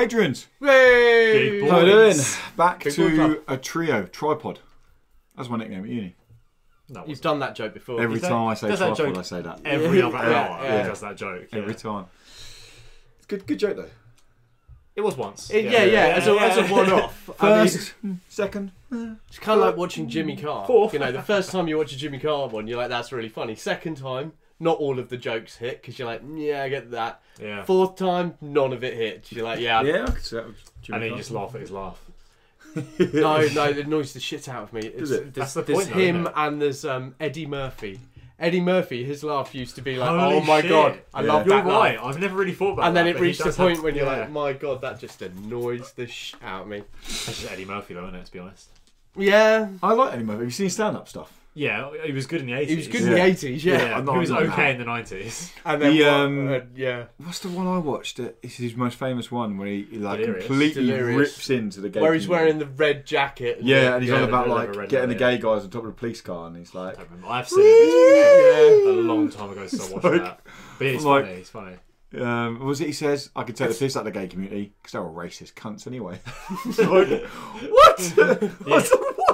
Patrons! Hey! Big boys. How are you doing? Back Big boy to club. a trio, tripod. That's my nickname at uni. No, You've done that joke before. Every time I say does that tripod, joke I say that. every other hour. Yeah. He does that joke. Every yeah. time. It's good joke though. It was once. Yeah, as a one-off. I mean, First, second. it's kind of like watching Jimmy Carr. Fourth. You know, the first time you watch a Jimmy Carr one, you're like, that's really funny. Second time, not all of the jokes hit because you're like, yeah, I get that. Yeah. Fourth time, none of it hits. You're like, yeah. Yeah, I could say that was Jimmy And then you Carr. just laugh at his laugh. No, it annoys the shit out of me. Does it? That's the There's point, though, him isn't it? and there's Eddie Murphy. Eddie Murphy, his laugh used to be like, Holy oh my shit. god, I love You're that right. laugh. I've never really thought about And that. then it but he reached a does point have- when you're yeah. like, my god, that just annoys the shit out of me. That's just Eddie Murphy, though, isn't it? To be honest. Yeah, I like Eddie Murphy. Have you seen stand-up stuff? Yeah, he was good in the 80s. he was good Yeah. in the 80s, yeah. Yeah, I'm he not- was I'm not okay now. in the 90s. And then, The, yeah. What's the one I watched? It's his most famous one where he like Delirious. completely Delirious. rips into the gay Where he's community. wearing the red jacket. Yeah, and he's on the about red like leather, getting the yeah. gay guys on top of the police car, and he's like, I don't remember. I've seen it Yeah. a long time ago since I watched like- that. But it's like- funny. It's funny. what was it he says? I could take the piss out of the gay community because they're all racist cunts anyway. It's like, what? Yeah.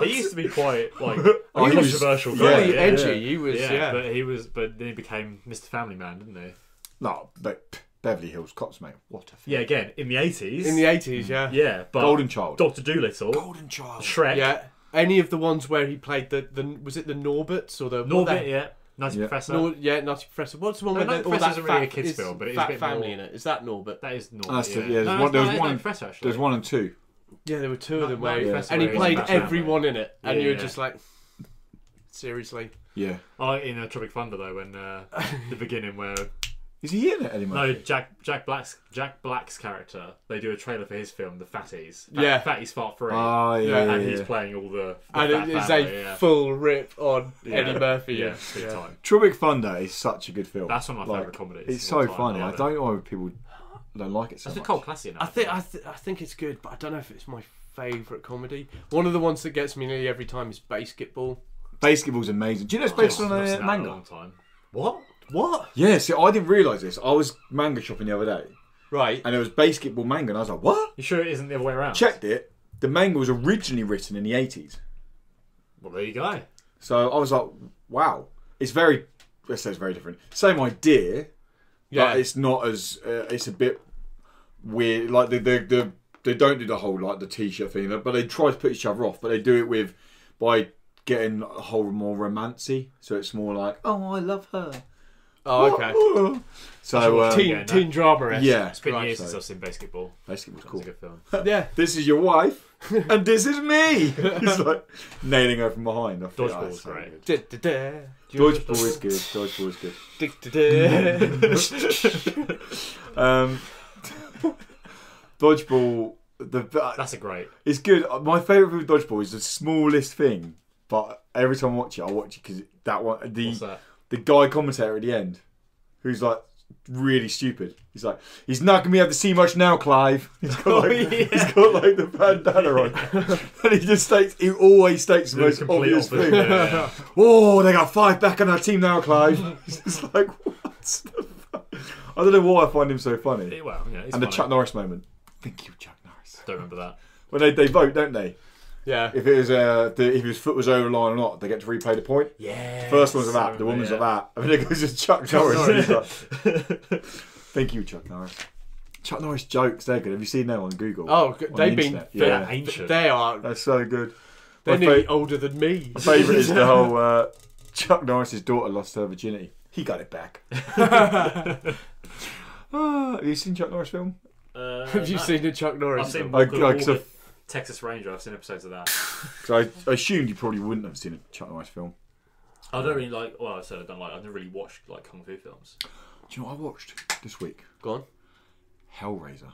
He used to be quite like Oh, he was- controversial. yeah, guy. Really yeah. edgy, he was, Yeah, yeah. but then he became Mr. Family Man, didn't he? No, but Beverly Hills Cops, mate. What a film. Yeah, again in the 80s. In the 80s, yeah. yeah, but Golden Child. Doctor Dolittle, Golden Child. Shrek, Yeah. Any of the ones where he played the was it the Norberts or the... Norbit, yeah, Nutty Yeah. Professor. Nutty Professor. What's the one No, with Nutty all that Professor isn't really a fat, kids' is film, but it is a fat bit family more- in it? Is that Norbert? That is Norbit. That's the- yeah, yeah, there's no, one- there there's one- Professor actually. There's 1 and 2. Yeah, there were two of them where... Nutty Yeah. Professor And he where played he's a fat everyone family. in it. And Yeah, you were yeah. just like... Seriously? Yeah. I like in Tropic Thunder though when the beginning where Is he in it anymore? no Jack Black's character, they do a trailer for his film The Fatties. Yeah. Fatties Fart Free. Oh, yeah. and yeah, he's yeah. playing all the And fat it is family, a yeah. full rip on Yeah. Eddie Murphy. Yeah, big time. Tropic Thunder is such a good film. That's one of my Like, favourite comedies. It's of all so time. funny. I love it. don't know why people don't like it so It's a much. cult classic now. I think it's good, but I don't know if it's my favourite comedy. One of the ones that gets me nearly every time is Basketball. Basketball's amazing. Do you know it's based on I've a seen that in a manga? long time. What? What? Yeah, see, I didn't realise this. I was manga shopping the other day, Right. and there was Basketball manga, and I was like, what? You sure it isn't the other way around? Checked it. The manga was originally written in the 80s. Well, there you go. So I was like, wow. It's very, let's say it's very different. Same idea, Yeah. but it's not as, it's a bit weird. Like, they don't do the whole, like, the t-shirt thing, but they try to put each other off, but they do it by getting a whole more romancy. So it's more like, oh, I love her. Oh, okay. So, Teen drama. yeah. It's been Right, years so- since I've seen Basketball. Basketball's It's cool. a good film. Yeah. This is your wife, and this is me. It's like nailing her from behind. I think, Dodgeball's so great. good. Dodgeball is good. Dodgeball is good. Dodgeball. That's a great. It's good. My favourite thing with Dodgeball is the smallest thing, but every time I watch it because that one, What's that? the guy commentator at the end, who's like really stupid. He's like, he's not gonna be able to see much now, Clive. He's got like, he's got like the bandana on, and he always states the most complete obvious opposite, thing. yeah. Oh, they got 5 back on our team now, Clive. It's just like, what the fuck? I don't know why I find him so funny. Well, yeah, it's And the funny. Chuck Norris moment. Thank you, Chuck Norris. Don't remember that. When they vote, don't they? Yeah. If it was if his foot was over the line or not, they get to replay the point. Yeah. First one's like that, the woman's like that. And then it goes to Chuck Norris. And he's like, thank you, Chuck Norris. Chuck Norris jokes, they're good. Have you seen them on Google? Oh, On they've the been... internet? They're Yeah. ancient. They are... That's so good. They're My nearly older than me. My favourite is the whole Chuck Norris's daughter lost her virginity. He got it back. Have you seen Chuck Norris film? Have you seen the Chuck Norris I've seen film? I Texas Ranger. I've seen episodes of that. I assumed you probably wouldn't have seen a Chuck Norris film. I don't really like. Well, I said I don't like. I've never really watched like kung fu films. Do you know what I watched this week? Go on. Hellraiser.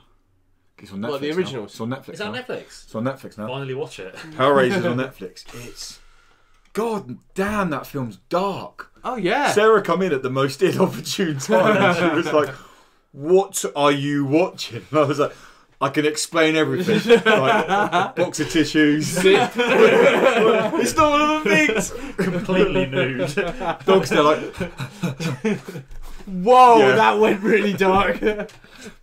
It's on Netflix. What, the now. originals? It's on Netflix. Is that on now. Netflix? It's on Netflix now. Finally watch it. Hellraiser's on Netflix. It's God damn, that film's dark. Oh, yeah. Sarah come in at the most inopportune time and she was like, what are you watching? And I was like, I can explain everything. Like, a box of tissues. It's not one of the things. Completely nude. Dogs there like, Whoa, Yeah. that went really dark. mate, it's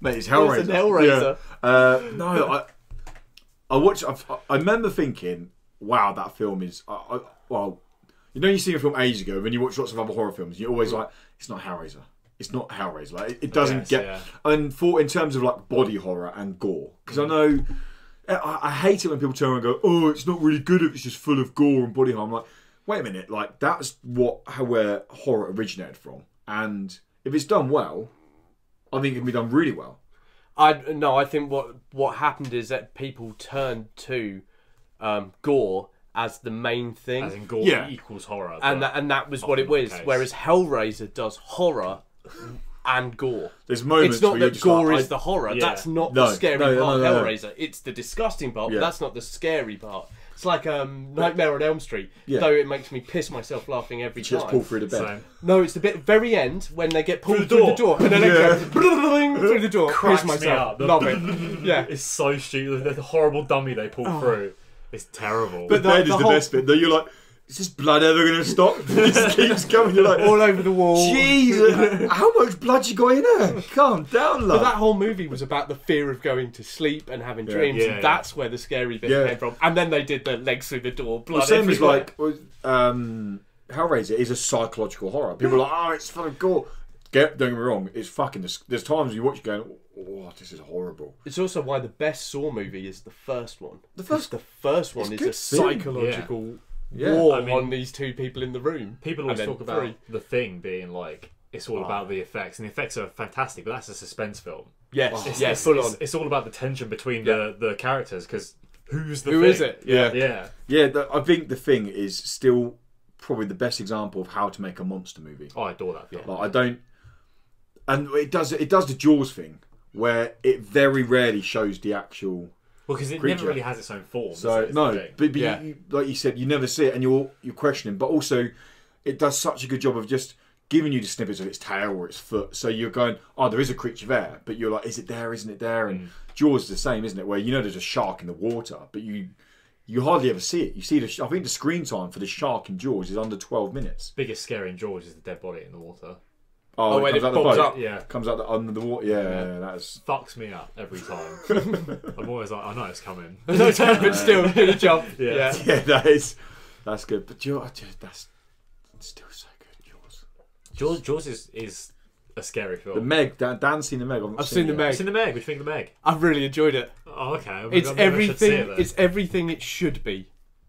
It was Hellraiser. an Hellraiser. No, I watched. I remember thinking, "Wow, that film is." Well, you know, you see a film ages ago. When you watch lots of other horror films, you're always like, "It's not Hellraiser. It's not Hellraiser." Like it doesn't get. Yeah. And in terms of like body horror and gore, because I know I hate it when people turn around and go, "Oh, it's not really good if it's just full of gore and body horror." I'm like, wait a minute, like that's where horror originated from, and if it's done well, I think it can be done really well. I think what happened is that people turned to gore as the main thing, As in gore equals horror, and that was what it was. Whereas Hellraiser does horror and gore. There's moments it's not where that gore is the horror. Yeah. That's not the scary part of no. Hellraiser. It's the disgusting part, but that's not the scary part. It's like Nightmare on Elm Street, though it makes me piss myself laughing every time. Just pull through the bed. Same. No, it's the bit very end when they get pulled through the door and then they go through the door. Cracks Piss me myself. up. Love it. Yeah. It's so stupid. The horrible dummy they pull through. It's terrible. The bed is the best bit. Though you're like, is this blood ever going to stop? It just keeps coming. You're like, All over the wall. Jesus, how much blood you got in there? Calm down, love. But that whole movie was about the fear of going to sleep and having dreams, and that's where the scary bit came from. And then they did the legs through the door, blood same everywhere. as Hellraiser is a psychological horror. People are like, oh, it's full of gore. Don't get me wrong, it's fucking. There's times you watch it going, oh, this is horrible. It's also why the best Saw movie is the first one. The first one is a good psychological war I mean, on these two people in the room. People always talk about The Thing being like, it's all about the effects, and the effects are fantastic, but that's a suspense film. Yes, full on. It's all about the tension between the characters, because who is it? Yeah. I think The Thing is still probably the best example of how to make a monster movie. Oh, I adore that film. Like, I don't, and it does the Jaws thing where it very rarely shows the actual. Well, because it creature. never really has its own form. So no, but you, like you said, you never see it, and you're questioning. But also, it does such a good job of just giving you the snippets of its tail or its foot. So you're going, oh, there is a creature there, but you're like, is it there? Isn't it there? And Jaws is the same, isn't it? Where you know there's a shark in the water, but you hardly ever see it. You see I think the screen time for the shark in Jaws is under 12 minutes. Biggest scary in Jaws is the dead body in the water. Oh, when it comes out the pops boat. up. Yeah. Comes out under the water. Yeah, that's Fucks me up every time. I'm always like, I know it's coming. But still, gonna jump. Yeah. yeah, that's good. But that's still so good. Jaws is a scary film. The Meg, Dan's seen the Meg. I've seen the Meg. You've seen the Meg. What do you think of the Meg? I've really enjoyed it. Oh, okay. It's Maybe I should see everything. it then. It's everything it should be.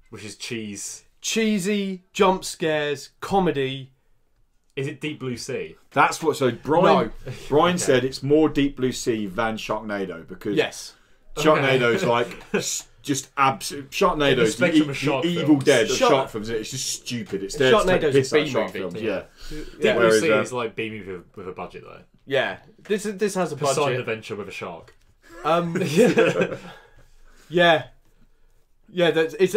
Which is cheese. Cheesy, jump scares, comedy. Is it Deep Blue Sea? That's what. So Brian said it's more Deep Blue Sea than Sharknado because Sharknado's like just absolute. Sharknado's the Evil Dead of shark films. It's just stupid. It's there to take piss out of shark films. Yeah. Deep Blue Sea is like B movie with a budget though. Yeah, this has a Poseidon budget. Adventure with a shark. Yeah.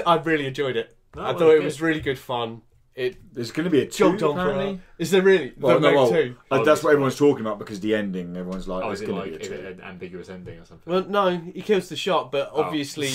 I really enjoyed it. I thought it was really good fun. There's going to be a 2 jogged on apparently. Is there really? Well, two. That's what everyone's talking about because the ending. Everyone's like, is there's it going to like be a 2. an ambiguous ending or something? Well, no, he kills the shark, but obviously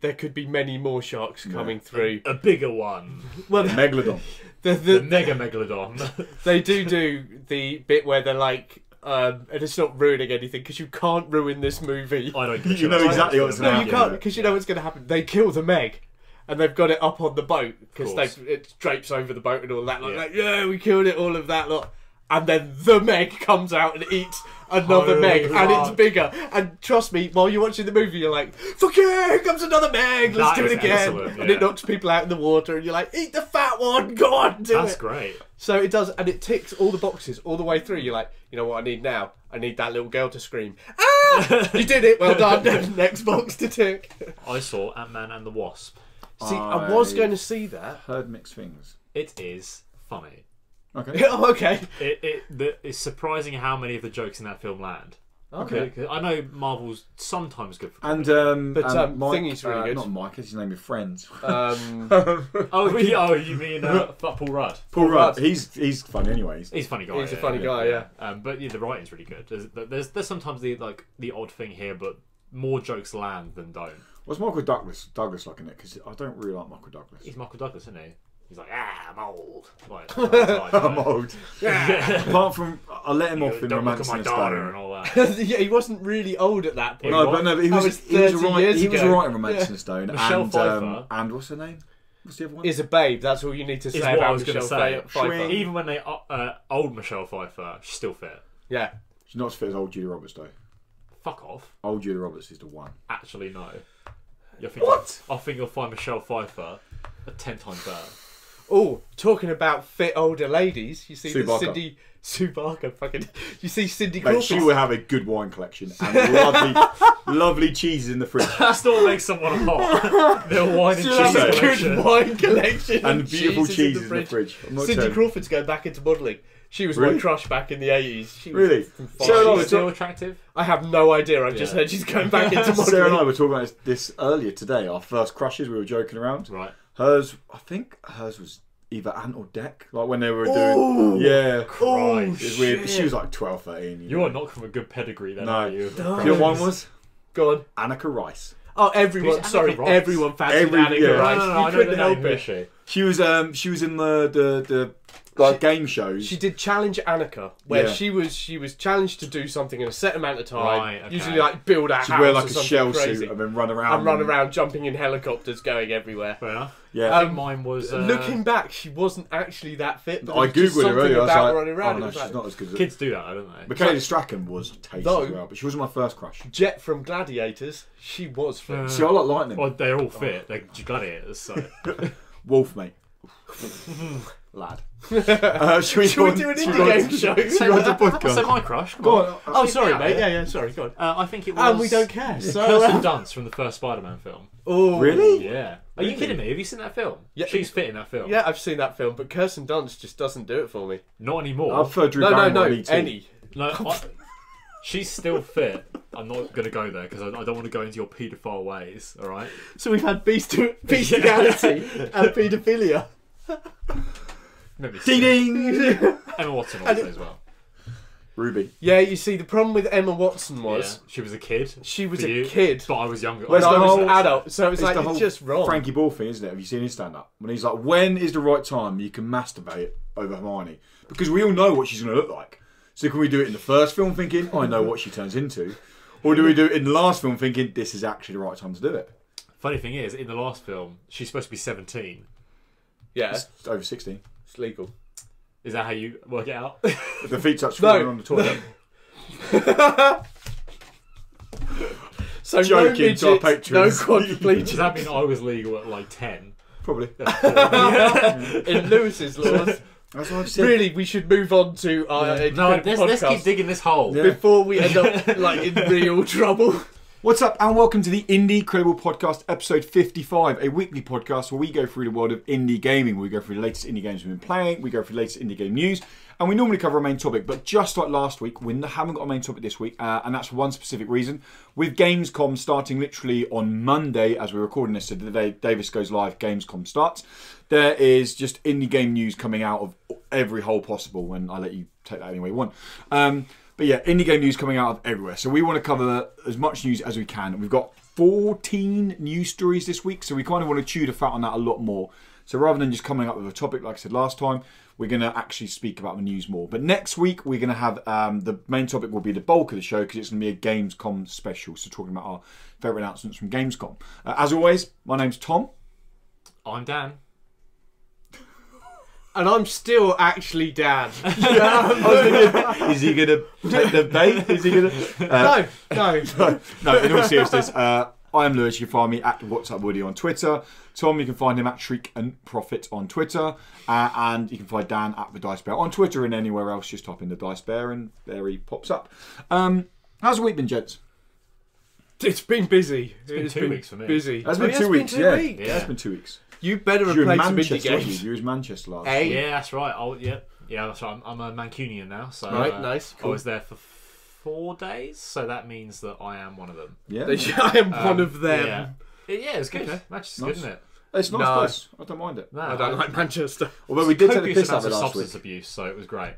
there could be many more sharks coming through. A bigger one. Well, Megalodon. The Mega Megalodon. They do the bit where they're like, and it's not ruining anything because you can't ruin this movie. I don't. You know exactly what's going to happen. No, you can't because you know what's going to happen. They kill the Meg. And they've got it up on the boat because it drapes over the boat and all that. Like, we killed it, all of that lot. And then the Meg comes out and eats another Meg, and it's bigger. And trust me, while you're watching the movie, you're like, "Fuck yeah, here comes another Meg! Let's do it again!" And it knocks people out in the water, and you're like, "Eat the fat one! Go on, do it!" That's great. So it does, and it ticks all the boxes all the way through. You're like, you know what I need now? I need that little girl to scream. Ah! You did it. Well done. Next box to tick. I saw Ant-Man and the Wasp. See, I was going to see that. Heard mixed things. It is funny. Okay. Oh, okay. It's surprising how many of the jokes in that film land. Okay. I know Marvel's sometimes good for And Mike, Thingy's really good. Not Mike, his name is Friends. you mean Paul Rudd? Paul Rudd. He's funny anyway. He's a funny guy. He's a funny guy, yeah. But the writing's really good. There's sometimes the odd thing here, but more jokes land than don't. What's Michael Douglas like in it? Because I don't really like Michael Douglas. He's Michael Douglas, isn't he? He's like, I'm old. Like, I'm old. Apart from, I let him off in Don't look at Romancing my the daughter Stone. and all that. Yeah, he wasn't really old at that point. But he That was was 30 alright. years He was ago. alright in Romancing the Stone. Michelle and, Pfeiffer. And what's her name? What's the other one? Is a babe. That's all you need to say Is what I about was going to Michelle say. Pfeiffer. Even when they old Michelle Pfeiffer, she's still fit. Yeah. She's not as fit as old Julia Roberts though. Fuck off. Old Julia Roberts is the one. Actually, no. What? I think you'll find Michelle Pfeiffer 10 times better. Oh, talking about fit older ladies, you see Sue the Barker. Sue Barker, fucking. You see Cindy Mate, Crawford. she will have a good wine collection and lovely cheeses in the fridge. That's not what makes someone hot. Their wine and She'll cheese have a collection. good wine collection And beautiful cheeses cheeses in the fridge. I'm not Cindy telling- Crawford's going back into modelling. She was Really? my crush back in the 80s. She was Really? fucking Sarah and I fine. were Still attractive? I have no idea. I've just Yeah. heard she's going back into modelling. Sarah and I were talking about this earlier today. Our first crushes, we were joking around. Right. I think hers was either Ant or Dec. Like when they were Ooh. doing. Yeah. Christ. It was weird. Shit. She was like 12, 13. You are not from a good pedigree then, No. are you? No. You know what one was? Go on. Annika Rice. Oh, everyone. Who's Sorry, Annika Rice? everyone fancied Every- Annika yeah. Rice. No, You I know couldn't the help name. Who it. is she? She was in the game shows. She did Challenge Annika, where Yeah. she was challenged to do something in a set amount of time. Right, okay. Usually, like build a She'd house wear or like a something shell crazy, suit and then run around. and run around jumping in helicopters, going everywhere. Fair enough. Yeah. I think mine was... Looking back, she wasn't actually that fit. But I there was just googled her something earlier. I was about like, running around. oh It no, was she's like, not as good as Kids do that, don't they? Michaela Strachan was tasty Though- as well, but she wasn't my first crush. Jet from Gladiators. She was fit. See, I like Lightning. Well, they're all fit. They're gladiators, so... Wolf, mate. Lad. Should we Should we do an indie game show? Should we go to the podcast? So my crush. Come Go on. on. Oh, sorry, Yeah, mate. yeah. Yeah, sorry. Go on. I think it was... And we don't care. So, Kirsten Dunst from the first Spider-Man film. oh, Really? Yeah. Are you kidding me? Have you seen that film? Yeah. She's fit in that film. Yeah, I've seen that film, but Kirsten Dunst just doesn't do it for me. Not anymore. I prefer Drew No, Barrymore in E.T. any. No, she's still fit. I'm not going to go there because I don't want to go into your paedophile ways, alright? So we've had bestiality and paedophilia. Maybe Ding ding! Emma Watson also as well. Ruby. Yeah, you see, the problem with Emma Watson Yeah. was She was a kid. she was for a you, kid, But I was younger. Where's and I the was whole- an adult, so it's It's like, the it's whole just wrong. Frankie Ball thing, isn't it? Have you seen his stand-up? When he's like, when is the right time you can masturbate over Hermione? Because we all know what she's going to look like. So can we do it in the first film thinking, I know what she turns into? Or do we do it in the last film thinking, this is actually the right time to do it? Funny thing is, in the last film, she's supposed to be 17. Yeah, It's over 16. it's legal. Is that how you work it out? If the feet touch No. falling on the toilet. So Joking, to our no midgets, no patrons. quadriplegics. Does that mean I was legal at like 10? Probably. in Lewis's laws. That's what I've said. Really, we should move on to our No, incredible let's keep podcast digging this hole. Yeah. before we end up like in real trouble. What's up, and welcome to the Indie Credible Podcast, episode 55, a weekly podcast where we go through the world of indie gaming. We go through the latest indie games we've been playing, we go through the latest indie game news, and we normally cover a main topic, but just like last week, we haven't got a main topic this week, and that's for one specific reason. With Gamescom starting literally on Monday, as we're recording this, so the day Davis goes live, Gamescom starts, there is just indie game news coming out of every hole possible, and I'll let you take that any way you want. But yeah, indie game news coming out of everywhere. So we want to cover as much news as we can. We've got 14 news stories this week, so we kind of want to chew the fat on that a lot more. So rather than just coming up with a topic, like I said last time, we're going to actually speak about the news more. But next week, we're going to have the main topic will be the bulk of the show because it's going to be a Gamescom special. So talking about our favourite announcements from Gamescom. As always, my name's Tom. I'm Dan. And I'm still actually Dan. Is he going to take the bait? Is he going to... No. No, in all seriousness, I am Lewis. You can find me at What's Up Woody on Twitter. Tom, you can find him at Shriek and Profit on Twitter. And you can find Dan at The Dice Bear on Twitter and anywhere else. Just type in The Dice Bear and there he pops up. How's the week been, gents? It's been busy. It's been 2 weeks for me. Busy. It's been Oh, 2 weeks, yeah. weeks. Yeah, it's been 2 weeks. You better have You were in played some indie Manchester, weren't games. you? You was Manchester last. Hey. Yeah, that's right. Yeah, that's right. I'm a Mancunian now, so Right, nice, I cool. was there for 4 days, so that means that I am one of them. Yeah. I am one of them. Yeah, it's good. Manchester's Nice. good, isn't it? It's a nice No. place. I don't mind it. No, I don't like Manchester. Although we did take the copious piss out amounts of it of last substance week. abuse, so it was great.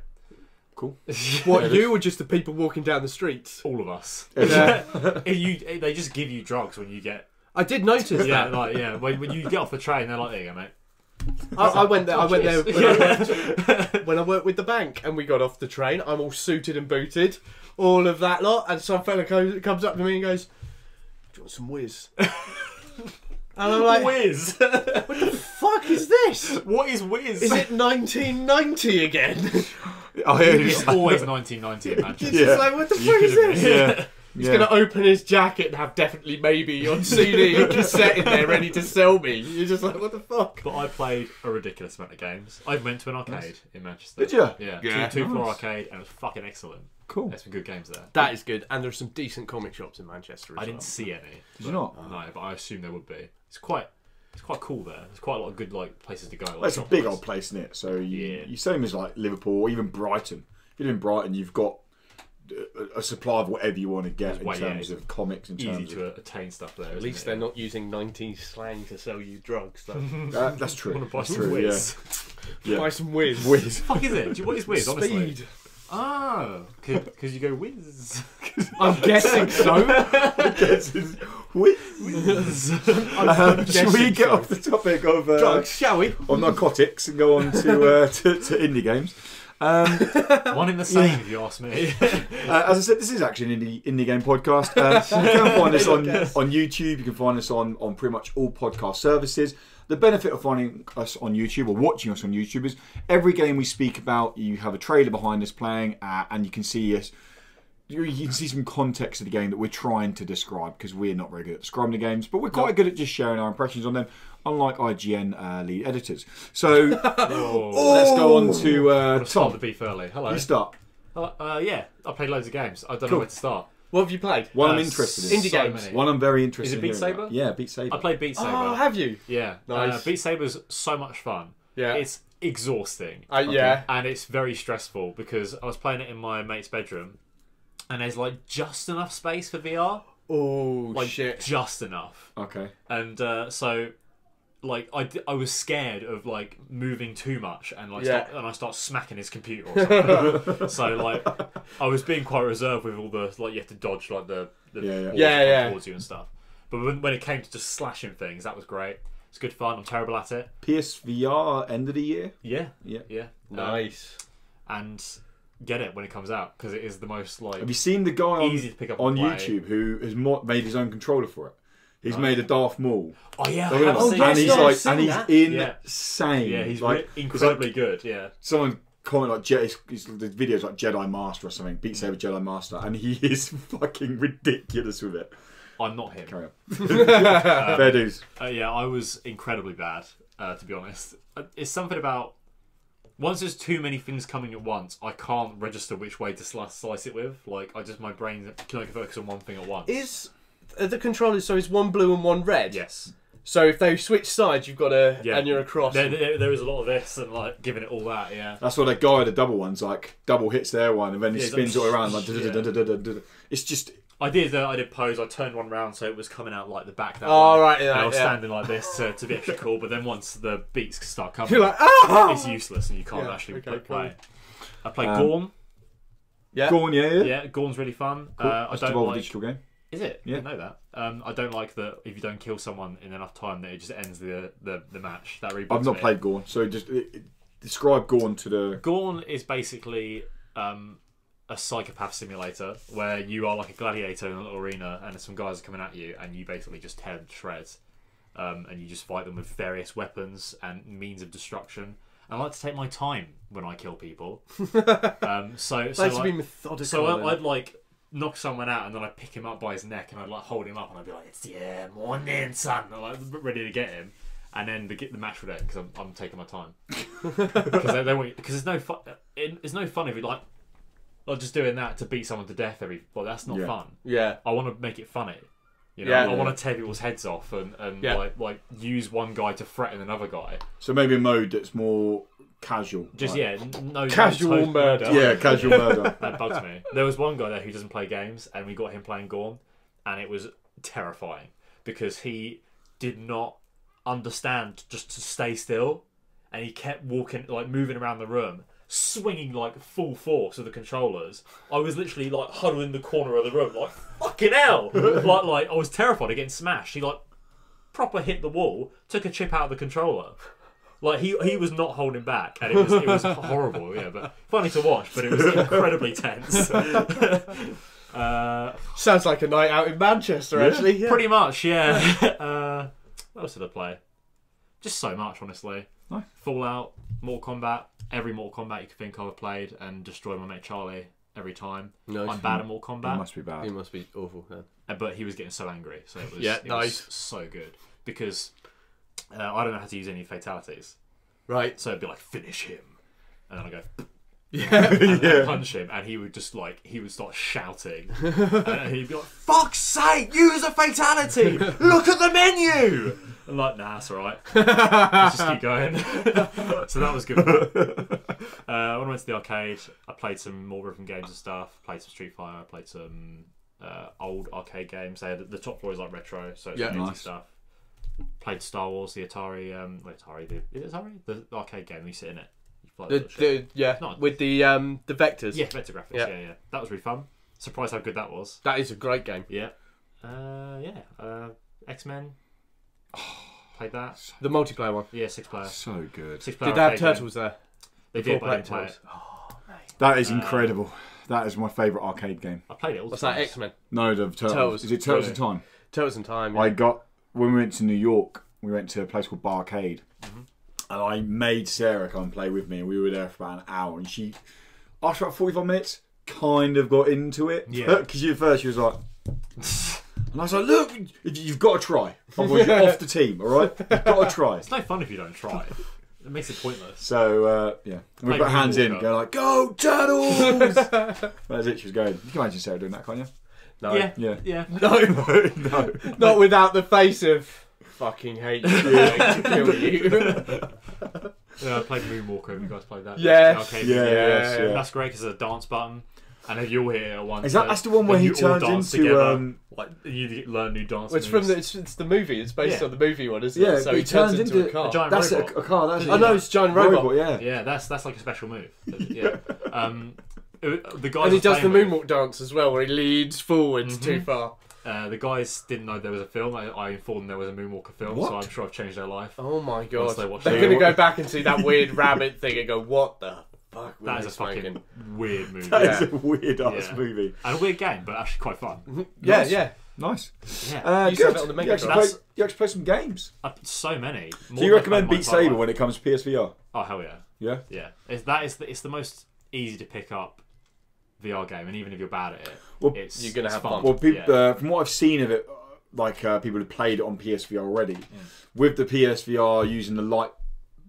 Cool. What, you or just the people walking down the streets? All of us. Yeah. They just give you drugs when you get. I did notice that. When you get off the train, they're like, "There you go, mate." I went there. I went there Yeah. when I worked with the bank, and we got off the train. I'm all suited and booted, all of that lot, and some fella comes up to me and goes, "Do you want some whiz?" And I'm like, Whiz. "What the fuck is this? What is Whiz? Is it 1990 again?" It's always 1990 in Manchester. It's just like, what the fuck is this? Yeah. He's going to open his jacket and have Definitely Maybe on CD and cassette in there ready to sell me. You're just like, what the fuck? But I played a ridiculous amount of games. I went to an arcade in Manchester. Did you? Yeah. Yeah. Two-floor Nice. arcade, and it was fucking excellent. Cool. There's some good games there. That is good. And there's some decent comic shops in Manchester as I didn't well. see any. Did you not? No, but I assume there would be. It's quite cool there. There's quite a lot of good places to go. Well, it's a shop big wise. old place, isn't it? So Yeah. you same as like Liverpool or even Brighton. If you live in Brighton, you've got a supply of whatever you want to get in terms of comics. In Easy terms to attain stuff there. At least they're not using 90s slang to sell you drugs, though. that's true. Want to buy That's some true. Whiz? Yeah. Buy some whiz. Whiz. Fuck is it? What is Whiz? Honestly. Speed. Oh, because you go Whiz. I'm guessing so. Whiz. I'm Should we guessing get so. off the topic of Drugs, shall we? of narcotics and go on to indie games? One in the same, if you ask me. As I said, this is actually an indie game podcast. You can find us on YouTube. You can find us on pretty much all podcast services. The benefit of finding us on YouTube or watching us on YouTube is every game we speak about, you have a trailer behind us playing, and you can see us. You can see some context of the game that we're trying to describe, because we're not very good at describing the games, but we're quite good at just sharing our impressions on them, unlike IGN lead editors. So let's go on to Start Tom. the beef early. Hello. You start. Yeah, I played loads of games. I don't know Cool. where to start. What have you played? One I'm interested in. Indie so games. many. One I'm very interested Is it in. Beat hearing Saber? about. Yeah, Beat Saber. I played Beat Saber. Oh, have you? Yeah. Nice. Beat Saber's so much fun. Yeah. It's exhausting. Yeah. And it's very stressful because I was playing it in my mate's bedroom and there's like just enough space for VR. Oh, Like shit. just enough. Okay. And so like I was scared of like moving too much and like Yeah. I start smacking his computer or something. So like I was being quite reserved with all the like you have to dodge like the Yeah. balls Yeah, that come yeah. towards you and stuff. But when it came to just slashing things, that was great. It's good fun. I'm terrible at it. PSVR end of the year. Yeah, Yeah. Nice. And get it when it comes out because it is the most like Have you seen the guy easy to pick up on and play. YouTube who has made his own controller for it? He's made a Darth Maul. Oh yeah, I And have seen yes, he's no, I've like, seen and he's that. insane. Yeah, he's like incredibly good. Yeah, someone comment like the video's like Jedi Master or something. Beat Saber Jedi Master, and he is fucking ridiculous with it. I'm not him. Carry on. Fair dues. Yeah, I was incredibly bad, to be honest. It's something about once there's too many things coming at once, I can't register which way to slice it with. Like, my brain can only focus on one thing at once. Is the controllers, so is one blue and one red? Yes. So if they switch sides, you've got to, Yeah. and you're across. There is a lot of this and like giving it all that. Yeah. That's what that guy, the double ones, like double hits their one, and then he Yeah, spins like, it around like. yeah. It's just. I did pose. I turned one round so it was coming out like the back that Oh, way. right, yeah, And I was yeah. standing like this to be extra cool. But then once the beats start coming, You're like, ah! it's useless and you can't Yeah, actually okay, play. cool. I played Gorn. Yeah. Go on, yeah. Yeah, Gorn's really fun. Cool. I Just don't evolve a like. digital game. Is it? Yeah. I didn't know that. I don't like that if you don't kill someone in enough time that it just ends the match. That really bugs I've not me. played Gorn, so just describe Gorn to the. Gorn is basically a psychopath simulator where you are like a gladiator in a little arena and some guys are coming at you and you basically just tear them to shreds. And you just fight them with various weapons and means of destruction. I like to take my time when I kill people. So Like to like, be methodical. so I'd like knock someone out and then I'd pick him up by his neck and I'd like hold him up and I'd be like, "It's morning, son," I'm like ready to get him. And then the match would end because I'm taking my time. Because there's no fun. It's no fun if you like just doing that to beat someone to death well, that's not Yeah. fun. Yeah. I want to make it funny. You know, Yeah. I want to tear people's heads off and Yeah. like use one guy to threaten another guy. So maybe a mode that's more casual. Just like- no Casual total murder. Yeah, casual murder. That bugs me. There was one guy there who doesn't play games, and we got him playing Gorn, and it was terrifying because he did not understand just to stay still, and he kept walking, like moving around the room, swinging like full force with the controllers. I was literally like huddled in the corner of the room, like fucking hell, like I was terrified of getting smashed. He like proper hit the wall, took a chip out of the controller. Like he was not holding back, and it was horrible. Yeah, but funny to watch. But it was incredibly tense. Sounds like a night out in Manchester, actually. Yeah. Pretty much, yeah. What else did I play? Just so much, honestly. Nice. Fallout, Mortal Kombat, every Mortal Kombat you could think of I've played, and destroyed my mate Charlie every time. Nice. I'm bad at Mortal It Kombat. must be bad. He must be awful. Yeah. But he was getting so angry, so it was, nice. was so good. Because I don't know how to use any fatalities. Right. So it'd be like, finish him. And then I go... Yeah. and punch him, and he would just he would start shouting, and he'd be like, "Fuck's sake, use a fatality! Look at the menu!" I'm like, "Nah, that's alright. Let's just keep going." So that was good. When I went to the arcade, I played some more rhythm games and stuff. Played some Street Fighter. Played some old arcade games. The top floor is like retro, so it's amazing stuff. Played Star Wars, the Atari. Is it Atari? The arcade game. You sit in it. With the vectors. Yeah, vector graphics. Yeah. That was really fun. Surprised how good that was. That is a great game. Yeah. X-Men. Played that. The multiplayer one. Yeah, 6-player. So good. 6-player. Did they have turtles there? They did, but I didn't play it. Oh, mate. That is incredible. That is my favourite arcade game. I played it all the What's time. that, X-Men? No, the Turtles. Turtles. Is it Turtles Really? in Time? Turtles in Time. Yeah. I got when we went to New York. We went to a place called Barcade, and I made Sarah come and play with me. And we were there for about an hour, and she, after about 45 minutes, kind of got into it. Yeah. Because at first she was like, and I was like, "Look, you've got to try. Otherwise you're off the team. All right, you've got to try." It's no fun if you don't try. It makes it pointless. So yeah, and we Like put hands in, Moonwalker. go like, "Go Turtles!" That's it. She was going. You can imagine Sarah doing that, can't you? No. Yeah. No. Not without the face of fucking hate you. To kill you. Yeah, I played Moonwalker. Have you guys played that? Yes. Okay, Yes, yeah. That's great because there's a dance button, and if you'll hear it at once. Is that's the one where he turns into like you learn new dance. It's moves. from it's the movie. It's based Yeah. on the movie one, isn't Yeah, it? So but he turns into a car. a giant That's robot. a car. That's I know it's a giant robot. Yeah. Yeah, that's like a special move. Yeah. The guys And he were does the playing with- moonwalk dance as well, where he leads forwards too far. The guys didn't know there was a film. I informed them there was a Moonwalker film, What? so I'm sure I've changed their life. Oh my god! Once they watch They're it. going to go back and see that weird rabbit thing and go, "What the fuck?" were That they is a fucking smoking?" weird movie. That is a weird ass Yeah. movie. And a weird game, but actually quite fun. Yeah, Nice. yeah. Nice. Yeah. You used to have Good. it on the Mega You actually, Drive. play, you actually play some games. So many. Do you recommend Beat Saber when it comes to PSVR? Oh hell yeah, Yeah. yeah. It's the most easy to pick up VR game, and even if you're bad at it, Well, you're gonna have fun. Well, people, Yeah. from what I've seen of it, people have played it on PSVR already. With the PSVR using the light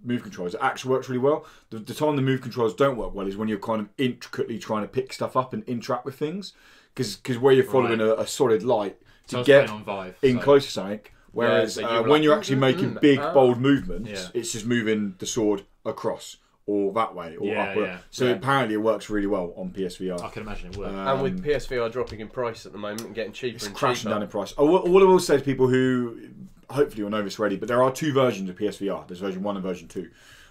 move controls, it actually works really well. The time the move controls don't work well is when you're kind of intricately trying to pick stuff up and interact with things, because where you're following Right. a solid light So I to was get playing on Vive, in so- close to something. Whereas so you were when like, you're actually making big, bold movements, Yeah. it's just moving the sword across or that way or Yeah, upward. yeah. So apparently it works really well on PSVR. I can imagine it would. And with PSVR dropping in price at the moment and getting cheaper It's and crashing cheaper. down in price. All I will say to people who, hopefully you'll know this already, but there are two versions of PSVR. There's version 1 and version 2.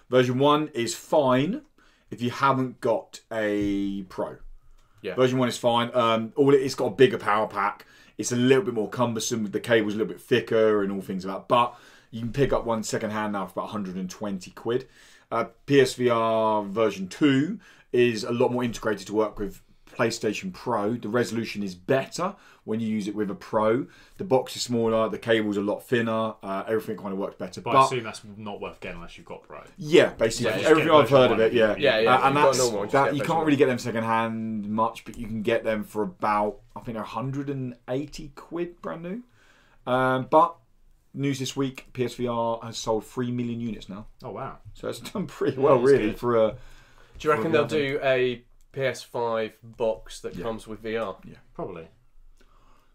Version 1 is fine if you haven't got a Pro. Yeah. Version 1 is fine. It's got a bigger power pack. It's a little bit more cumbersome. The cable's a little bit thicker and all things like that. But you can pick up one second hand now for about 120 quid. PSVR version 2 is a lot more integrated to work with PlayStation Pro. The resolution is better when you use it with a Pro. The box is smaller, the cable's a lot thinner, everything kind of works better. but I assume that's not worth getting unless you've got Pro. Yeah, basically. Yeah, just Everything get I've heard version of it, one. yeah. Yeah. And You've got that's, normal, just that, get you version can't one. really get them second hand much, but you can get them for about, I think they're 180 quid brand new. But news this week, PSVR has sold 3 million units now. Oh wow. So it's done pretty well, that's really, good. for a... Do you reckon For they'll VR thing. do a PS5 box that comes with VR? Probably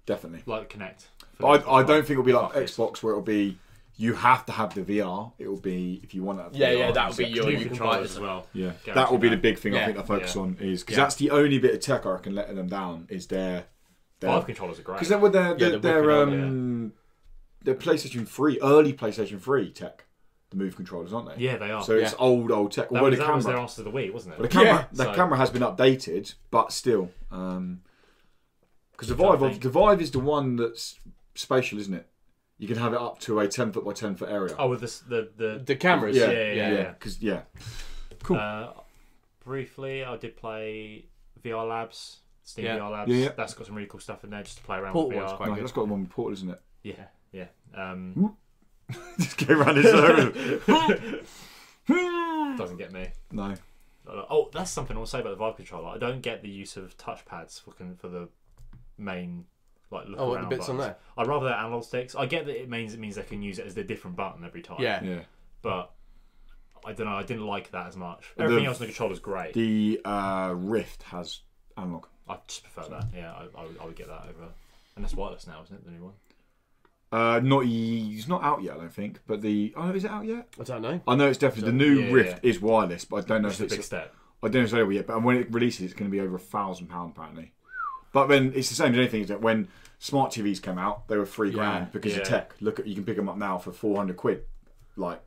Definitely. like Kinect. But I don't think it'll be like Fuck this. Xbox, where it'll be, you have to have the VR. It'll be, if you want to have Yeah, VR, that'll be it's your- New you can controllers buy as well. Yeah, Guarantee that will be the that. big thing I Yeah. think I focus Yeah. on, is because Yeah. that's the only bit of tech I reckon letting them down is their Vive controllers are great. because then with they're wicked, their PlayStation 3 early PlayStation 3 tech, the move controllers, aren't they? Yeah, they are. So it's old tech. that Although was, the that was their camera, answer to the Wii, wasn't it? but the camera, Yeah. the So- camera has been updated, but still, because the Which I Vive, think- the Vive is the one that's spatial, isn't it? You can have it up to a 10-foot by 10-foot area. Oh, with the cameras. Yeah. Because cool. Briefly, I did play VR Labs, Steam VR Labs. Yeah. That's got some really cool stuff in there just to play around Portal with one's VR. quite good. That's got one with Portal, isn't it? Yeah. Just go around in circles. Doesn't get me. No. Oh, that's something I'll say about the Vive controller. I don't get the use of touchpads for the main look around what, the bits on buttons. there? I'd rather they're analog sticks. I get that it means they can use it as a different button every time. Yeah. But I don't know. I didn't like that as much. Everything else on the controller's great. The Rift has analog. I just prefer that. Yeah, I would get that over. And that's wireless now, isn't it? The new one. He's not out yet, I don't think. But is it out yet? I don't know. I know it's definitely the new Rift is wireless, but I don't know It's if a big step. I don't know if it's available yet. But when it releases, it's going to be over £1,000 apparently. But then it's the same as anything. Is that when smart TVs came out, they were £3,000 because of tech. You can pick them up now for £400. Like